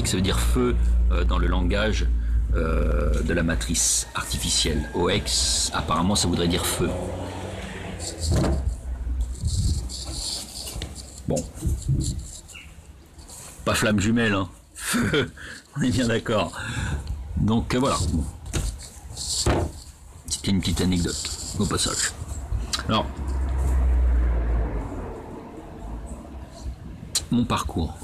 ça veut dire feu dans le langage de la matrice artificielle. OEC, apparemment, ça voudrait dire feu. Bon. Pas flamme jumelle, hein. Feu, on est bien d'accord. Donc voilà. Bon. C'était une petite anecdote au passage. Alors, mon parcours.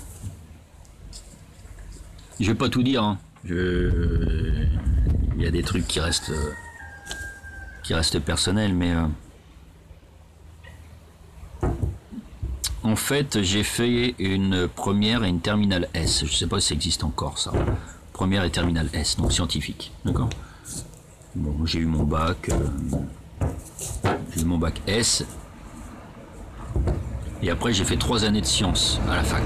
Je vais pas tout dire, hein. Il y a des trucs qui restent personnels, mais en fait, j'ai fait une première et une terminale S. Je sais pas si ça existe encore, ça. Première et terminale S, donc scientifique, d'accord. Bon, j'ai eu mon bac, S, et après j'ai fait 3 années de sciences à la fac.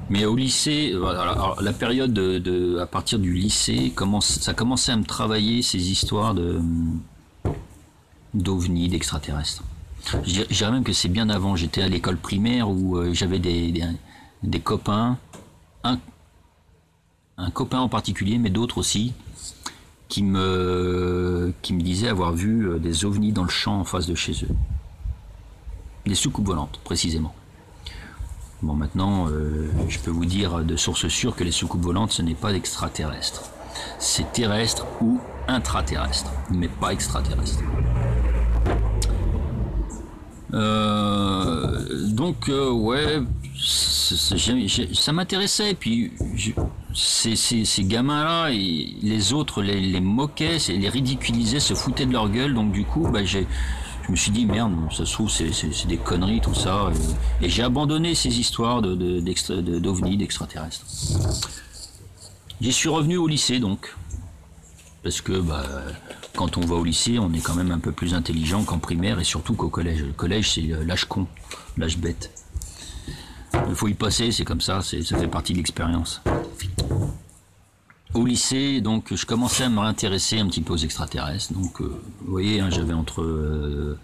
Mais au lycée, alors, la période à partir du lycée, ça commençait à me travailler ces histoires d'ovnis, d'extraterrestres. Je dirais même que c'est bien avant. J'étais à l'école primaire où j'avais des copains, un copain en particulier, mais d'autres aussi, qui me disaient avoir vu des ovnis dans le champ en face de chez eux. Des soucoupes volantes, précisément. Bon, maintenant, je peux vous dire de source sûre que les soucoupes volantes, ce n'est pas extraterrestre. C'est terrestre ou intraterrestre, mais pas extraterrestre. Donc, ouais, ça m'intéressait. Puis, ces gamins-là, les autres les moquaient, les ridiculisaient, se foutaient de leur gueule. Donc, du coup, je me suis dit, merde, ça se trouve, c'est des conneries, tout ça. Et j'ai abandonné ces histoires d'ovnis, d'extraterrestres. J'y suis revenu au lycée, donc. Parce que, quand on va au lycée, on est quand même un peu plus intelligent qu'en primaire et surtout qu'au collège. Le collège, c'est l'âge con, l'âge bête. Il faut y passer, c'est comme ça, ça fait partie de l'expérience. Au lycée, donc, je commençais à me réintéresser un petit peu aux extraterrestres. Donc, vous voyez, hein, j'avais entre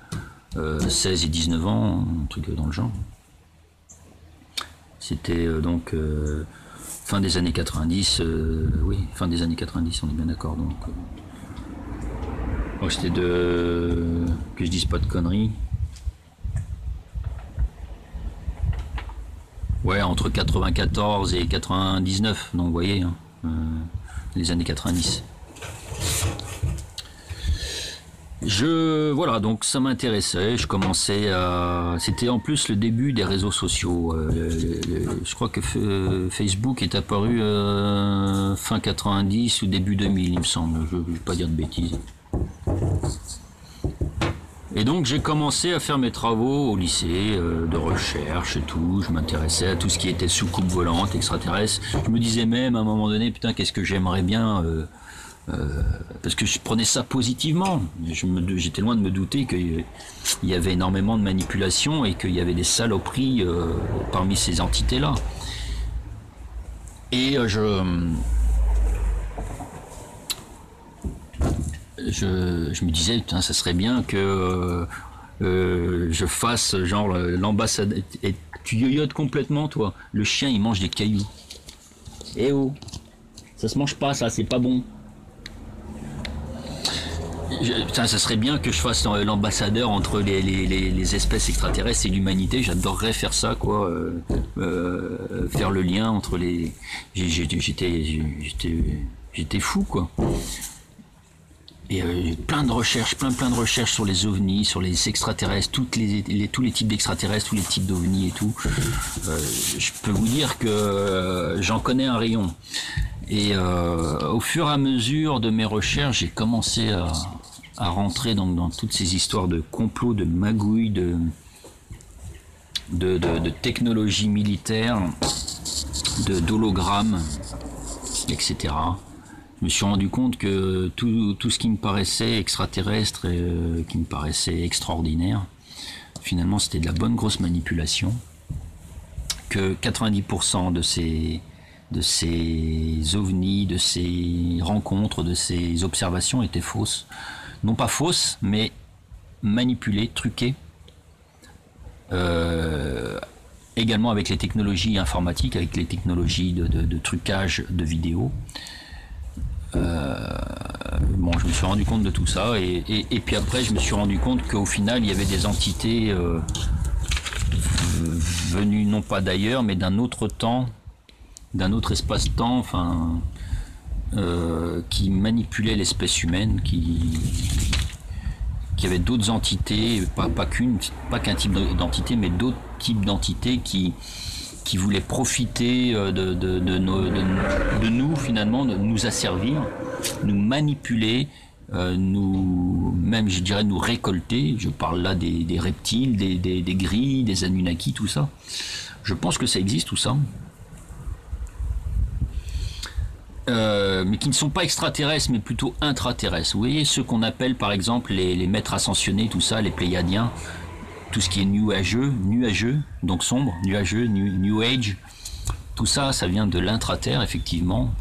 16 et 19 ans, un truc dans le genre. C'était donc fin des années 90, oui, fin des années 90, on est bien d'accord. Donc, c'était que je dise pas de conneries. Ouais, entre 94 et 99, donc vous voyez, hein, les années 90. Voilà, donc ça m'intéressait, je commençais à... C'était en plus le début des réseaux sociaux. Je crois que Facebook est apparu fin 90 ou début 2000, il me semble, je ne vais pas dire de bêtises. Et donc j'ai commencé à faire mes travaux au lycée, de recherche et tout. Je m'intéressais à tout ce qui était soucoupe volante, extraterrestre. Je me disais même à un moment donné, putain, qu'est-ce que j'aimerais bien... parce que je prenais ça positivement. J'étais loin de me douter qu'il y avait énormément de manipulation et qu'il y avait des saloperies parmi ces entités-là. Et je me disais, putain, ça serait bien que je fasse genre l'ambassade. Et tu yoyotes complètement, toi. Le chien, il mange des cailloux. Eh oh, ça se mange pas, ça, c'est pas bon. Ça serait bien que je fasse l'ambassadeur entre les espèces extraterrestres et l'humanité. J'adorerais faire ça, quoi. Faire le lien entre les. J'étais fou, quoi. Et plein de recherches sur les ovnis, sur les extraterrestres, tous les types d'extraterrestres, tous les types d'ovnis et tout. Je peux vous dire que j'en connais un rayon. Et au fur et à mesure de mes recherches, j'ai commencé à rentrer dans toutes ces histoires de complots, de magouilles, de technologie militaire, d'hologrammes, etc. Je me suis rendu compte que tout ce qui me paraissait extraterrestre et qui me paraissait extraordinaire, finalement c'était de la bonne grosse manipulation, que 90% de ces ovnis, de ces rencontres, de ces observations étaient fausses. Non pas fausses, mais manipulées, truquées. Également avec les technologies informatiques, avec les technologies de trucage de vidéos. Bon, je me suis rendu compte de tout ça et puis après je me suis rendu compte qu'au final il y avait des entités venues non pas d'ailleurs mais d'un autre temps, d'un autre espace-temps, enfin qui manipulaient l'espèce humaine, qui avait d'autres entités, pas qu'un type d'entité, mais d'autres types d'entités qui voulaient profiter de nous finalement, de nous asservir, nous manipuler, même je dirais nous récolter. Je parle là des reptiles, des grilles, des Anunnaki, tout ça. Je pense que ça existe tout ça. Mais qui ne sont pas extraterrestres, mais plutôt intraterrestres. Vous voyez ceux qu'on appelle par exemple les maîtres ascensionnés, tout ça, les Pléiadiens, tout ce qui est nuageux, donc sombre, nuageux, New Age, tout ça, ça vient de l'intraterre effectivement,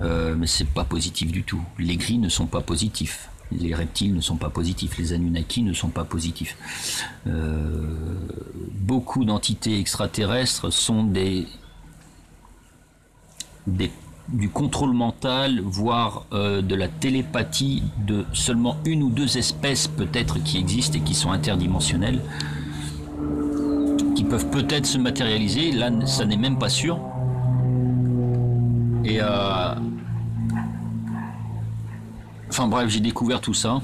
mais c'est pas positif du tout. Les gris ne sont pas positifs, les reptiles ne sont pas positifs, les Anunnaki ne sont pas positifs. Beaucoup d'entités extraterrestres sont du contrôle mental, voire de la télépathie de seulement une ou deux espèces peut-être qui existent et qui sont interdimensionnelles, qui peuvent peut-être se matérialiser. Là, ça n'est même pas sûr. Et enfin bref, j'ai découvert tout ça.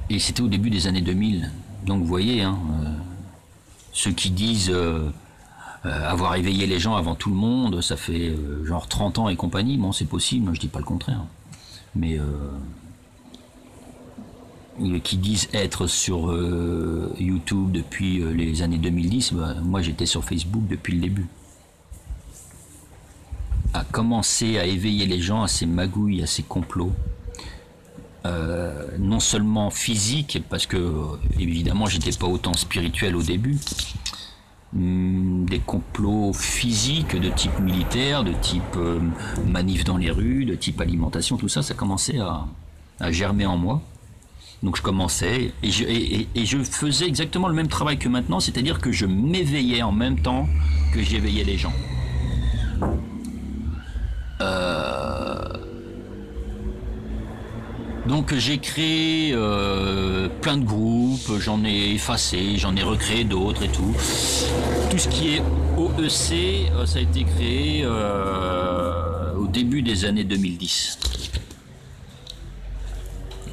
Et c'était au début des années 2000. Donc vous voyez, hein, ceux qui disent avoir éveillé les gens avant tout le monde, ça fait genre 30 ans et compagnie, bon c'est possible, moi je dis pas le contraire. Mais qui disent être sur YouTube depuis les années 2010, moi j'étais sur Facebook depuis le début. À commencer à éveiller les gens à ces magouilles, à ces complots. Non seulement physiques, parce que évidemment j'étais pas autant spirituel au début, des complots physiques de type militaire, de type manif dans les rues, de type alimentation, tout ça, ça commençait à germer en moi. Donc je commençais et je faisais exactement le même travail que maintenant, c'est-à-dire que je m'éveillais en même temps que j'éveillais les gens. Donc j'ai créé plein de groupes, j'en ai effacé, j'en ai recréé d'autres et tout. Tout ce qui est OEC, ça a été créé au début des années 2010.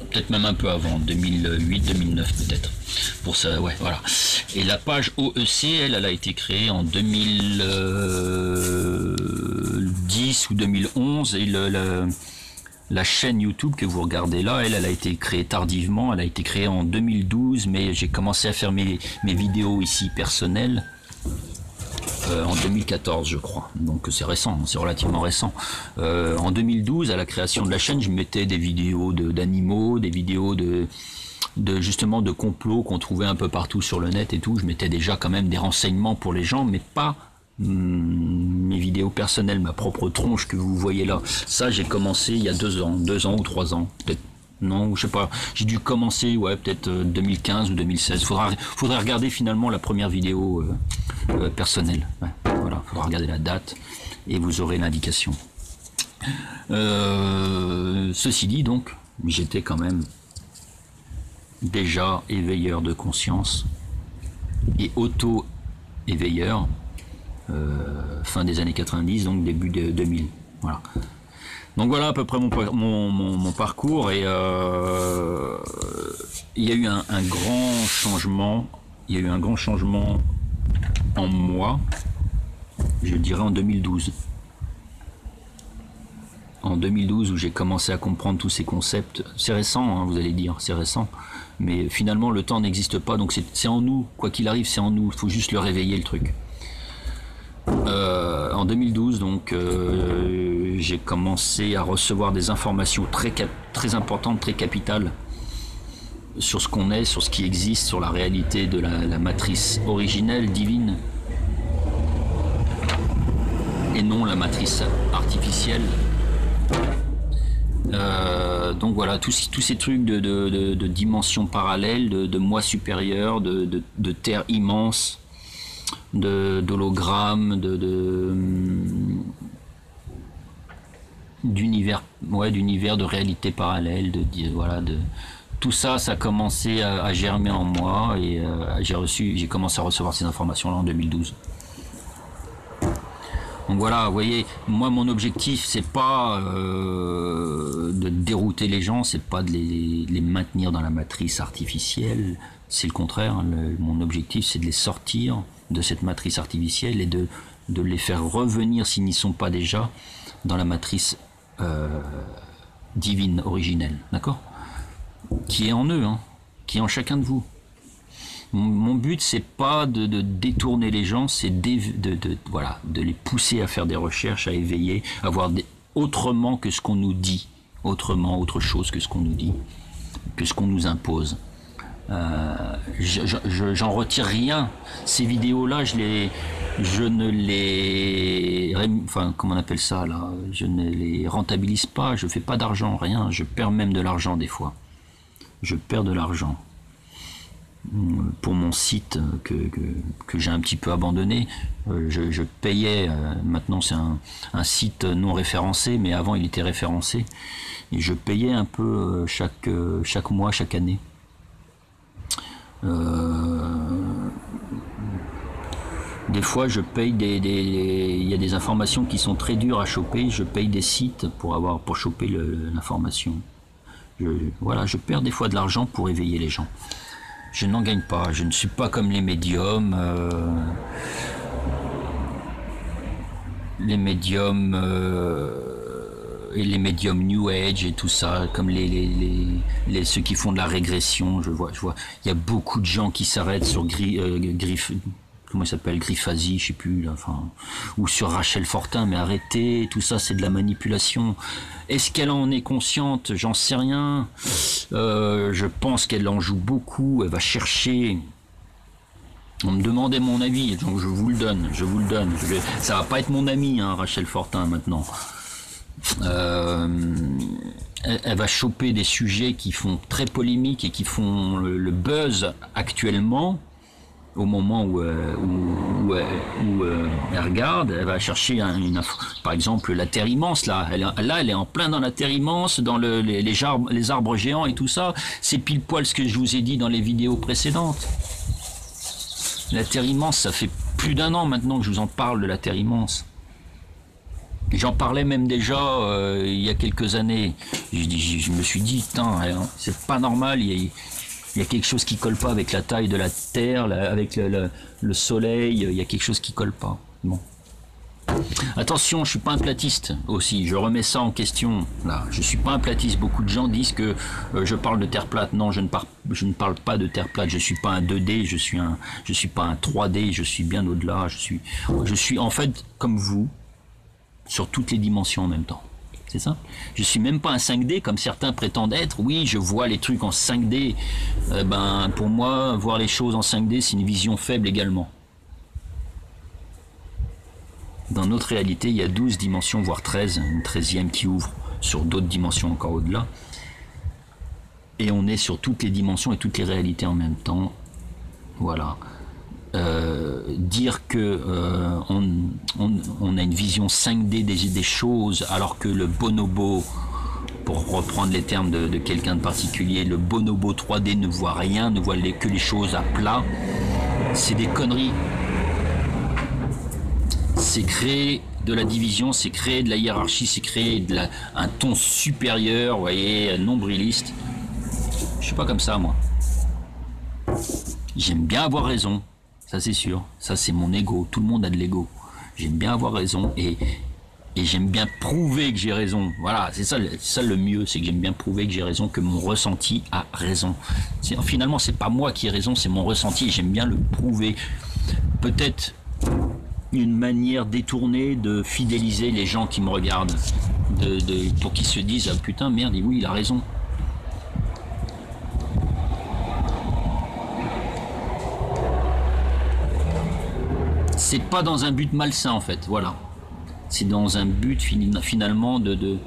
Peut-être même un peu avant, 2008-2009 peut-être. Pour ça, ouais, voilà. Et la page OEC, elle a été créée en 2010 ou 2011 et la chaîne YouTube que vous regardez là, elle a été créée tardivement, elle a été créée en 2012, mais j'ai commencé à faire mes vidéos ici personnelles en 2014 je crois, donc c'est récent, c'est relativement récent. En 2012, à la création de la chaîne, je mettais des vidéos d'animaux, des vidéos justement de complots qu'on trouvait un peu partout sur le net et tout. Je mettais déjà quand même des renseignements pour les gens, mais pas mes vidéos personnelles, ma propre tronche que vous voyez là. Ça, j'ai commencé il y a 2 ans ou 3 ans, peut-être. Non, je sais pas. J'ai dû commencer, ouais, peut-être 2015 ou 2016. Faudrait regarder finalement la première vidéo personnelle. Ouais, voilà, faudra regarder la date et vous aurez l'indication. Ceci dit, donc, j'étais quand même déjà éveilleur de conscience et auto-éveilleur, fin des années 90, donc début de 2000. Voilà. Donc voilà à peu près mon parcours, et il y a eu un grand changement. Il y a eu un grand changement en moi, je dirais en 2012. En 2012, où j'ai commencé à comprendre tous ces concepts. C'est récent, hein, vous allez dire, c'est récent. Mais finalement, le temps n'existe pas, donc c'est en nous. Quoi qu'il arrive, c'est en nous. Il faut juste le réveiller, le truc. En 2012, donc, j'ai commencé à recevoir des informations très importantes, très capitales, sur ce qu'on est, sur ce qui existe, sur la réalité de la matrice originelle, divine, et non la matrice artificielle. Donc voilà, tous ces trucs de dimensions parallèles, de moi supérieur, de terre immense, d'hologrammes, d'univers, d'univers de réalité parallèle, voilà, tout ça, ça a commencé à germer en moi, et j'ai commencé à recevoir ces informations-là en 2012. Donc voilà, vous voyez, moi mon objectif c'est pas de dérouter les gens, c'est pas de les maintenir dans la matrice artificielle, c'est le contraire. Mon objectif c'est de les sortir de cette matrice artificielle et de les faire revenir, s'ils n'y sont pas déjà, dans la matrice divine, originelle, d'accord ? Qui est en eux, hein, qui est en chacun de vous. Mon but, c'est pas de détourner les gens, c'est voilà, de les pousser à faire des recherches, à éveiller, à voir autrement que ce qu'on nous dit, autre chose que ce qu'on nous dit, que ce qu'on nous impose. J'en retire rien. Ces vidéos-là, comment on appelle ça là ? Je ne les rentabilise pas. Je fais pas d'argent, rien. Je perds même de l'argent des fois. Je perds de l'argent. Pour mon site que j'ai un petit peu abandonné, je payais, maintenant c'est un site non référencé, mais avant il était référencé, et je payais un peu chaque mois, chaque année. Des fois je paye il y a des informations qui sont très dures à choper, je paye des sites pour choper l'information. Voilà, je perds des fois de l'argent pour éveiller les gens. Je n'en gagne pas, je ne suis pas comme les médiums. Les médiums et les médiums New Age et tout ça, comme ceux qui font de la régression. Je vois, il y a beaucoup de gens qui s'arrêtent sur comment il s'appelle, Griffazi, je sais plus, là, ou sur Rachel Fortin, mais arrêtez, tout ça c'est de la manipulation. Est-ce qu'elle en est consciente? J'en sais rien. Je pense qu'elle en joue beaucoup, elle va chercher. On me demandait mon avis, donc je vous le donne. Ça va pas être mon ami, hein, Rachel Fortin, maintenant. Elle va choper des sujets qui font très polémiques et qui font le buzz actuellement. Au moment où elle regarde, elle va chercher par exemple la Terre immense, là elle est en plein dans la Terre immense, dans les arbres géants et tout ça. C'est pile poil ce que je vous ai dit dans les vidéos précédentes. La Terre immense, ça fait plus d'1 an maintenant que je vous en parle de la Terre immense. J'en parlais même déjà il y a quelques années. Je me suis dit, putain, c'est pas normal, il y a quelque chose qui colle pas avec la taille de la Terre, avec le Soleil, il y a quelque chose qui colle pas. Bon. Attention, je suis pas un platiste aussi, je remets ça en question. Là, je suis pas un platiste. Beaucoup de gens disent que je parle de Terre plate. Non, je ne parle pas de Terre plate. Je suis pas un 2D, je suis pas un 3D, je suis bien au-delà. Je suis en fait comme vous, sur toutes les dimensions en même temps. C'est ça. Je suis même pas un 5D comme certains prétendent être. Oui, je vois les trucs en 5D. Pour moi, voir les choses en 5D, c'est une vision faible également. Dans notre réalité, il y a 12 dimensions, voire 13, une 13e qui ouvre sur d'autres dimensions encore au-delà. Et on est sur toutes les dimensions et toutes les réalités en même temps. Voilà. dire que on a une vision 5D des choses, alors que le bonobo, pour reprendre les termes de quelqu'un de particulier, le bonobo 3D ne voit rien, ne voit que les choses à plat, c'est des conneries. C'est créer de la division, c'est créer de la hiérarchie, c'est créer un ton supérieur, vous voyez, nombriliste. Je suis pas comme ça, moi. J'aime bien avoir raison, ça c'est sûr. Ça c'est mon ego, tout le monde a de l'ego. J'aime bien avoir raison et j'aime bien prouver que j'ai raison. Voilà, c'est ça le mieux, c'est que j'aime bien prouver que j'ai raison, que mon ressenti a raison. Finalement, c'est pas moi qui ai raison, c'est mon ressenti et j'aime bien le prouver. Peut-être une manière détournée de fidéliser les gens qui me regardent, pour qu'ils se disent ah putain merde, oui il a raison. C'est pas dans un but malsain en fait, voilà. C'est dans un but finalement de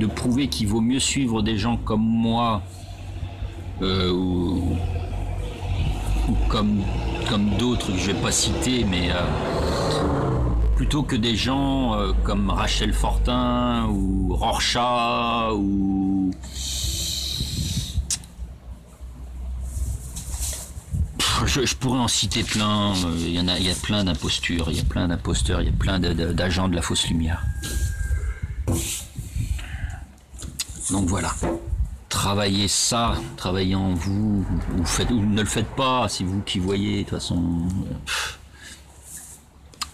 prouver qu'il vaut mieux suivre des gens comme moi ou comme d'autres que je vais pas citer, mais plutôt que des gens comme Rachel Fortin ou Rorschach ou je pourrais en citer plein. Il y a plein d'impostures, il y a plein d'imposteurs, il y a plein d'agents de la fausse lumière. Donc voilà. Travaillez ça, travaillez en vous, ou ne le faites pas, c'est vous qui voyez, de toute façon.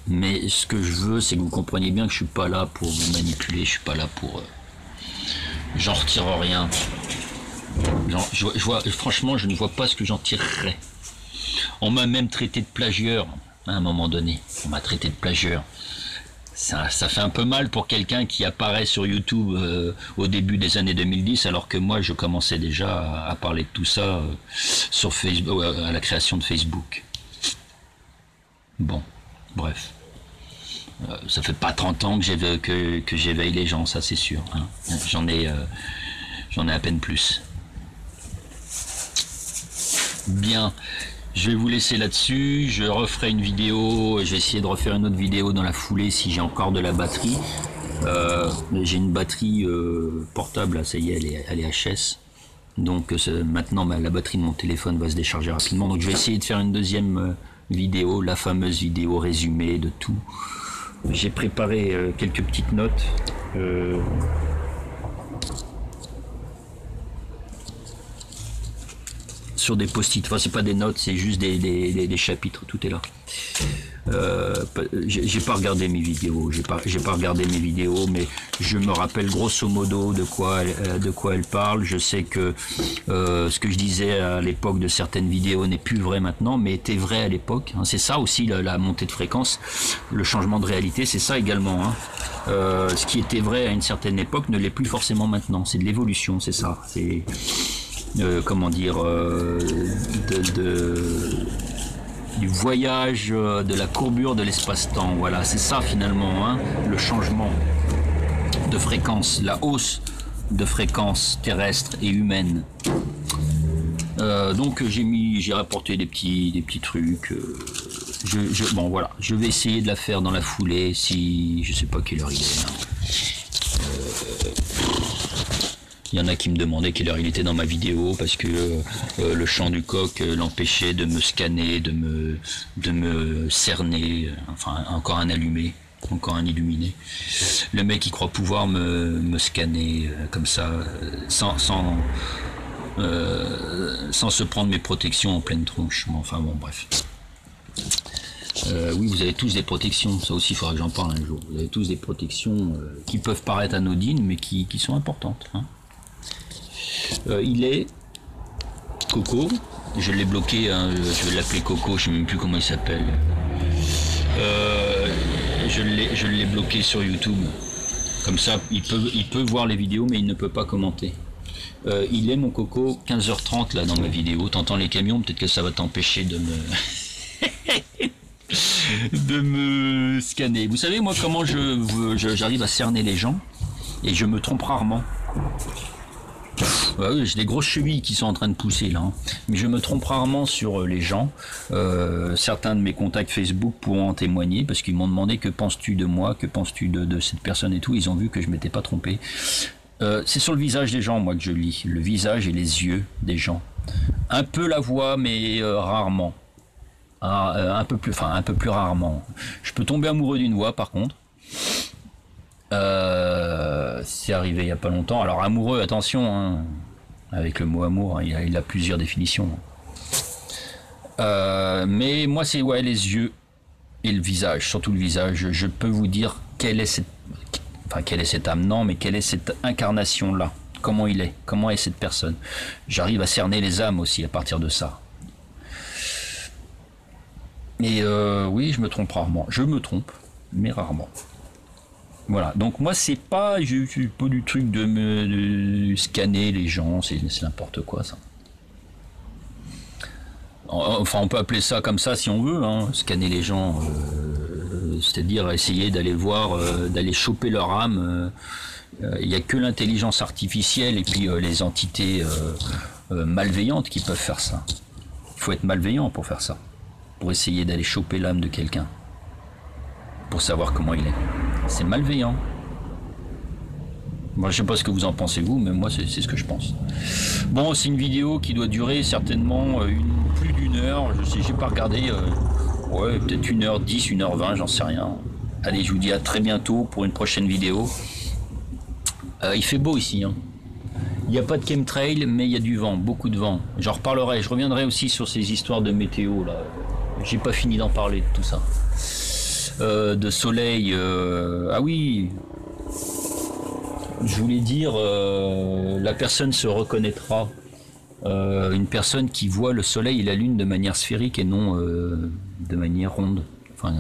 Mais ce que je veux, c'est que vous compreniez bien que je suis pas là pour vous manipuler, je suis pas là pour... j'en retire rien. Franchement, je ne vois pas ce que j'en tirerais. On m'a même traité de plagieur, à un moment donné. On m'a traité de plagieur. Ça fait un peu mal pour quelqu'un qui apparaît sur YouTube au début des années 2010, alors que moi, je commençais déjà à parler de tout ça sur Facebook, à la création de Facebook. Bon, bref. Ça fait pas 30 ans que j'éveille les gens, ça c'est sûr. Hein. J'en ai à peine plus. Bien. Je vais vous laisser là-dessus, je referai une vidéo, je vais essayer de refaire une autre vidéo dans la foulée si j'ai encore de la batterie. J'ai une batterie portable, là, ça y est, elle est HS. Donc maintenant la batterie de mon téléphone va se décharger rapidement. Donc je vais essayer de faire une deuxième vidéo, la fameuse vidéo résumée de tout. J'ai préparé quelques petites notes. Sur des post-it, enfin c'est pas des notes, c'est juste des chapitres, tout est là. J'ai pas regardé mes vidéos, j'ai pas regardé mes vidéos, mais je me rappelle grosso modo de quoi elle parle. Je sais que ce que je disais à l'époque de certaines vidéos n'est plus vrai maintenant, mais était vrai à l'époque. Hein. C'est ça aussi la montée de fréquence, le changement de réalité, c'est ça également. Hein. Ce qui était vrai à une certaine époque ne l'est plus forcément maintenant. C'est de l'évolution, c'est ça. C'est comment dire, du voyage, de la courbure de l'espace-temps. Voilà, c'est ça finalement, hein, le changement de fréquence, la hausse de fréquence terrestre et humaine. Donc j'ai rapporté des petits trucs. Bon voilà, je vais essayer de la faire dans la foulée. Si je sais pas quelle heure il est. Hein. Il y en a qui me demandaient quelle heure il était dans ma vidéo parce que le chant du coq l'empêchait de me scanner, de me cerner, enfin encore un allumé, encore un illuminé. Le mec il croit pouvoir me scanner comme ça, sans se prendre mes protections en pleine tronche. Enfin bon, bref. Oui, vous avez tous des protections, ça aussi il faudra que j'en parle un jour. Vous avez tous des protections qui peuvent paraître anodines mais qui sont importantes. Hein. Il est Coco, je l'ai bloqué, hein, je vais l'appeler Coco, je sais même plus comment il s'appelle. Je l'ai bloqué sur YouTube, comme ça il peut voir les vidéos mais il ne peut pas commenter. Il est mon Coco, 15h30 là dans ma vidéo, t'entends les camions, peut-être que ça va t'empêcher de me scanner. Vous savez moi comment j'arrive à cerner les gens, et je me trompe rarement. Ouais, oui, j'ai des grosses chevilles qui sont en train de pousser là, hein. Mais je me trompe rarement sur les gens. Certains de mes contacts Facebook pourront en témoigner parce qu'ils m'ont demandé que penses-tu de moi, que penses-tu de cette personne et tout. Ils ont vu que je m'étais pas trompé. C'est sur le visage des gens moi que je lis, le visage et les yeux des gens. Un peu la voix, mais rarement. Un peu plus rarement. Je peux tomber amoureux d'une voix par contre. C'est arrivé il y a pas longtemps. Alors amoureux, attention, hein, avec le mot amour, hein, il a plusieurs définitions. Mais moi c'est ouais les yeux et le visage, surtout le visage. Je peux vous dire quelle est cette âme, non, mais quelle est cette incarnation là. Comment il est, comment est cette personne. J'arrive à cerner les âmes aussi à partir de ça. Et oui, je me trompe rarement. Je me trompe, mais rarement. Voilà, donc moi c'est pas, je suis pas du truc de scanner les gens, c'est n'importe quoi ça. Enfin on peut appeler ça comme ça si on veut, hein, scanner les gens, c'est-à-dire essayer d'aller voir, d'aller choper leur âme. Il n'y a que l'intelligence artificielle et puis les entités malveillantes qui peuvent faire ça. Il faut être malveillant pour faire ça, pour essayer d'aller choper l'âme de quelqu'un, pour savoir comment il est. C'est malveillant. Moi, je sais pas ce que vous en pensez vous, mais moi c'est ce que je pense. Bon, c'est une vidéo qui doit durer certainement plus d'une heure. Je sais, j'ai pas regardé. Ouais, peut-être 1h10, 1h20, j'en sais rien. Allez, je vous dis à très bientôt pour une prochaine vidéo. Il fait beau ici, hein. Il n'y a pas de chemtrail, mais il y a du vent, beaucoup de vent. J'en reparlerai. Je reviendrai aussi sur ces histoires de météo là. J'ai pas fini d'en parler de tout ça. De soleil. Ah oui. Je voulais dire, la personne se reconnaîtra. Une personne qui voit le soleil et la lune de manière sphérique et non de manière ronde. Enfin,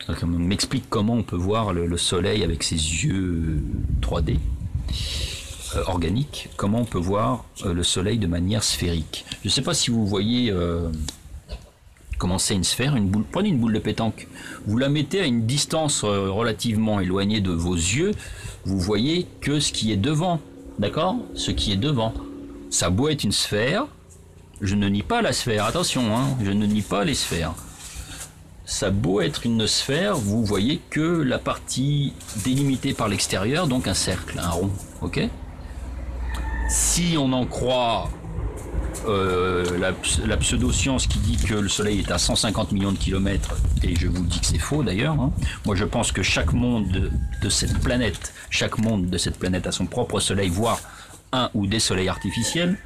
ça m'explique comment on peut voir le soleil avec ses yeux 3D organiques. Comment on peut voir le soleil de manière sphérique. Je ne sais pas si vous voyez comment c'est une sphère, une boule. Prenez une boule de pétanque. Vous la mettez à une distance relativement éloignée de vos yeux. Vous voyez que ce qui est devant. D'accord ? Ce qui est devant. Ça a beau être une sphère. Je ne nie pas la sphère. Attention, hein, je ne nie pas les sphères. Ça a beau être une sphère, vous voyez que la partie délimitée par l'extérieur, donc un cercle, un rond. Ok ? Si on en croit la pseudo-science qui dit que le Soleil est à 150 millions de kilomètres, et je vous dis que c'est faux d'ailleurs, hein. Moi je pense que chaque monde de cette planète a son propre Soleil, voire un ou des soleils artificiels.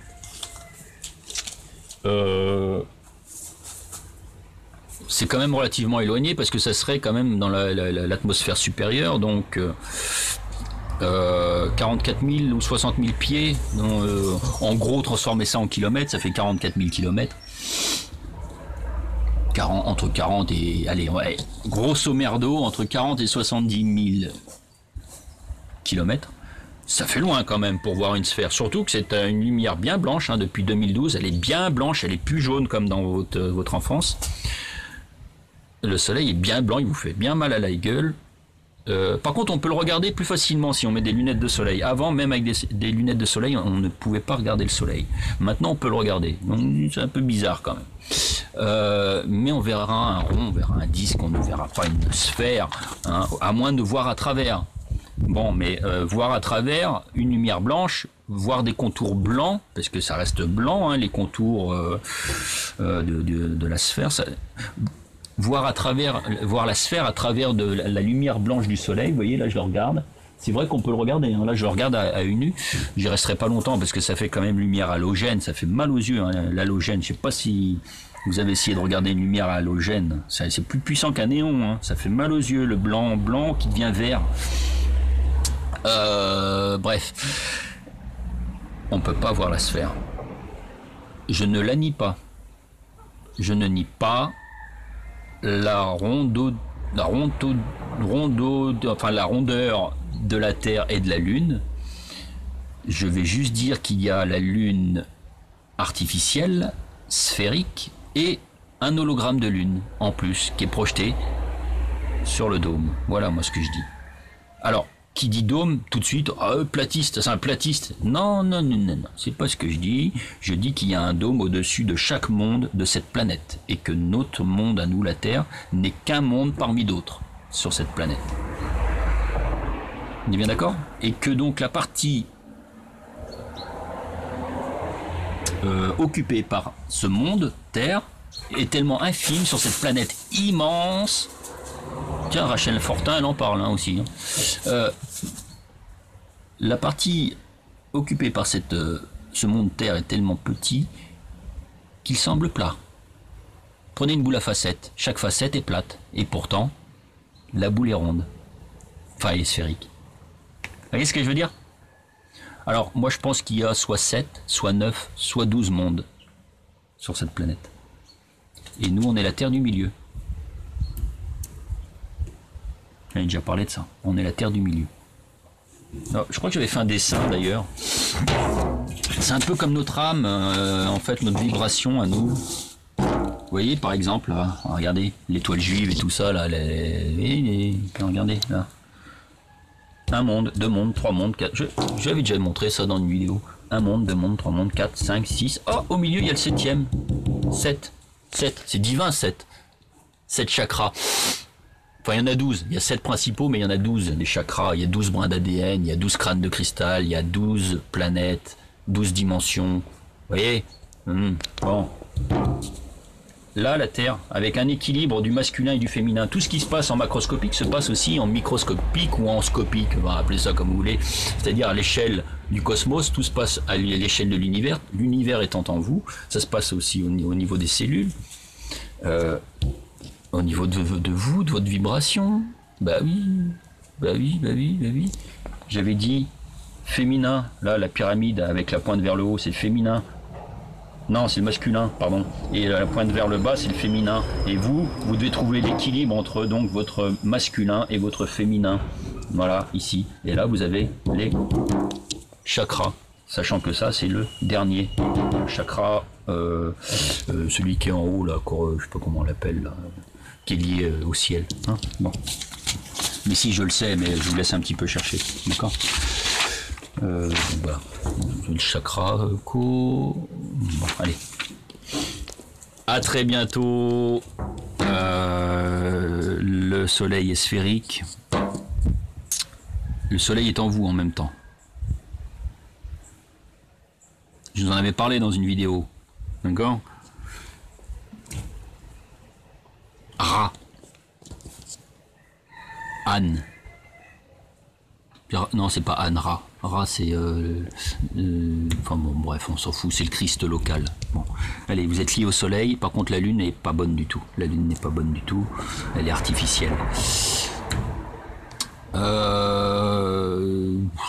C'est quand même relativement éloigné parce que ça serait quand même dans l'atmosphère supérieure, donc 44 000 ou 60 000 pieds, en gros transformer ça en kilomètres, ça fait 44 000 kilomètres. Entre 40 et, allez, ouais, grosso merdo, entre 40 et 70 000 kilomètres. Ça fait loin quand même pour voir une sphère, surtout que c'est une lumière bien blanche, hein, depuis 2012, elle est bien blanche, elle est plus jaune comme dans votre enfance. Le soleil est bien blanc, il vous fait bien mal à la gueule. Par contre, on peut le regarder plus facilement si on met des lunettes de soleil. Avant, même avec des lunettes de soleil, on ne pouvait pas regarder le soleil. Maintenant, on peut le regarder. C'est un peu bizarre quand même. Mais on verra un rond, on verra un disque, on ne verra pas une sphère, hein, à moins de voir à travers. Bon, mais voir à travers une lumière blanche, voir des contours blancs, parce que ça reste blanc, hein, les contours de la sphère, ça... Voir la sphère à travers de la lumière blanche du soleil, vous voyez, là je le regarde, c'est vrai qu'on peut le regarder, hein. Là je le regarde à une nu, j'y resterai pas longtemps parce que ça fait quand même lumière halogène, ça fait mal aux yeux, hein, l'halogène. Je sais pas si vous avez essayé de regarder une lumière halogène, c'est plus puissant qu'un néon, hein. Ça fait mal aux yeux, le blanc qui devient vert. Bref, on peut pas voir la sphère. Je ne la nie pas. Je ne nie pas la rondeur de la Terre et de la Lune. Je vais juste dire qu'il y a la Lune artificielle, sphérique, et un hologramme de Lune en plus qui est projeté sur le dôme. Voilà moi ce que je dis. Alors, Qui dit dôme, tout de suite, platiste, c'est un platiste. Non, non, non, non, non, c'est pas ce que je dis. Je dis qu'il y a un dôme au-dessus de chaque monde de cette planète. Et que notre monde, à nous, la Terre, n'est qu'un monde parmi d'autres sur cette planète. On est bien d'accord? Et que donc la partie occupée par ce monde, Terre, est tellement infime sur cette planète immense. Tiens, Rachel Fortin, elle en parle aussi. La partie occupée par ce monde Terre est tellement petit qu'il semble plat. Prenez une boule à facettes. Chaque facette est plate. Et pourtant, la boule est ronde. Enfin, elle est sphérique. Vous voyez ce que je veux dire? Alors, moi, je pense qu'il y a soit 7, soit 9, soit 12 mondes sur cette planète. Et nous, on est la Terre du milieu. J'avais déjà parlé de ça. On est la Terre du milieu. Alors, je crois que j'avais fait un dessin d'ailleurs. C'est un peu comme notre âme, en fait, notre vibration à nous. Vous voyez, par exemple, là, regardez, l'étoile juive et tout ça, là, regardez, là. Un monde, deux mondes, trois mondes, quatre. J'avais déjà montré ça dans une vidéo. Un monde, deux mondes, trois mondes, 4, 5, 6. Oh, au milieu, il y a le 7e. 7. 7. C'est divin, 7. 7 chakras. Enfin, il y en a 12. Il y a 7 principaux, mais il y en a 12 des chakras. Il y a 12 brins d'ADN, il y a 12 crânes de cristal, il y a 12 planètes, 12 dimensions. Vous voyez? Bon. Là, la Terre, avec un équilibre du masculin et du féminin, tout ce qui se passe en macroscopique se passe aussi en microscopique ou en scopique, on va appeler ça comme vous voulez, c'est-à-dire à l'échelle du cosmos, tout se passe à l'échelle de l'univers, l'univers étant en vous, ça se passe aussi au niveau des cellules, au niveau de vous, de votre vibration, bah oui, j'avais dit féminin, là la pyramide avec la pointe vers le haut, c'est le féminin. Non, c'est le masculin, pardon. Et la pointe vers le bas, c'est le féminin. Et vous devez trouver l'équilibre entre donc votre masculin et votre féminin. Voilà, ici. Et là, vous avez les chakras. Sachant que ça, c'est le dernier chakra, celui qui est en haut, là, je sais pas comment on l'appelle, là, qui est lié au ciel. Hein, bon. Mais si, je le sais, mais je vous laisse un petit peu chercher. D'accord ? Voilà. Le chakra Bon, allez. À très bientôt. Le soleil est sphérique. Le soleil est en vous en même temps. Je vous en avais parlé dans une vidéo. D'accord? Ra. Anne. Non, c'est pas Anne, Ra. Ra, c'est... enfin bon, bref, on s'en fout, c'est le Christ local. Bon, allez, vous êtes liés au soleil, par contre la lune n'est pas bonne du tout. La lune n'est pas bonne du tout, elle est artificielle.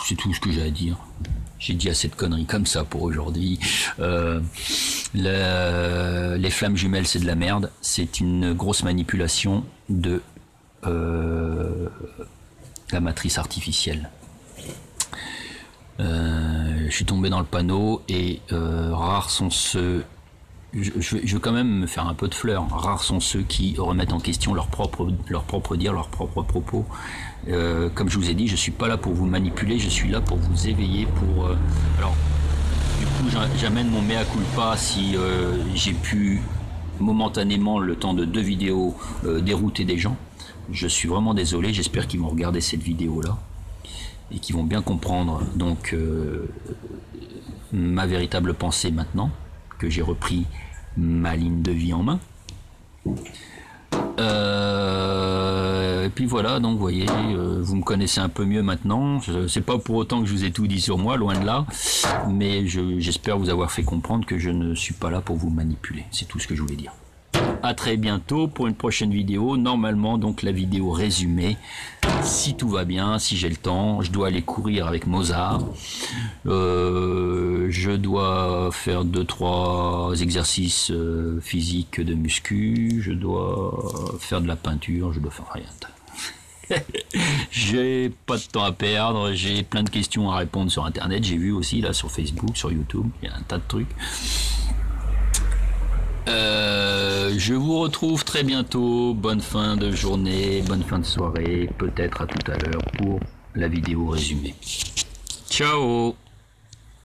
C'est tout ce que j'ai à dire. J'ai dit assez de conneries comme ça pour aujourd'hui. Les flammes jumelles, c'est de la merde. C'est une grosse manipulation de la matrice artificielle. Je suis tombé dans le panneau et rares sont ceux... Je veux quand même me faire un peu de fleurs. Rares sont ceux qui remettent en question leur propre dire, leurs propres propos. Comme je vous ai dit, je suis pas là pour vous manipuler, je suis là pour vous éveiller, pour... alors, du coup, j'amène mon mea culpa si j'ai pu momentanément, le temps de 2 vidéos, dérouter des gens. Je suis vraiment désolé, j'espère qu'ils vont regarder cette vidéo-là et qu'ils vont bien comprendre donc ma véritable pensée maintenant que j'ai repris ma ligne de vie en main. Et puis voilà, donc vous voyez, vous me connaissez un peu mieux maintenant. C'est pas pour autant que je vous ai tout dit sur moi, loin de là, mais j'espère vous avoir fait comprendre que je ne suis pas là pour vous manipuler. C'est tout ce que je voulais dire. À très bientôt pour une prochaine vidéo. Normalement, donc la vidéo résumée. Si tout va bien, si j'ai le temps, je dois aller courir avec Mozart. Je dois faire 2-3 exercices physiques de muscu. Je dois faire de la peinture. Je dois faire rien. J'ai pas de temps à perdre. J'ai plein de questions à répondre sur Internet. J'ai vu aussi là sur Facebook, sur YouTube. Il y a un tas de trucs. Je vous retrouve très bientôt. Bonne fin de journée, bonne fin de soirée, peut-être à tout à l'heure pour la vidéo résumée. Ciao!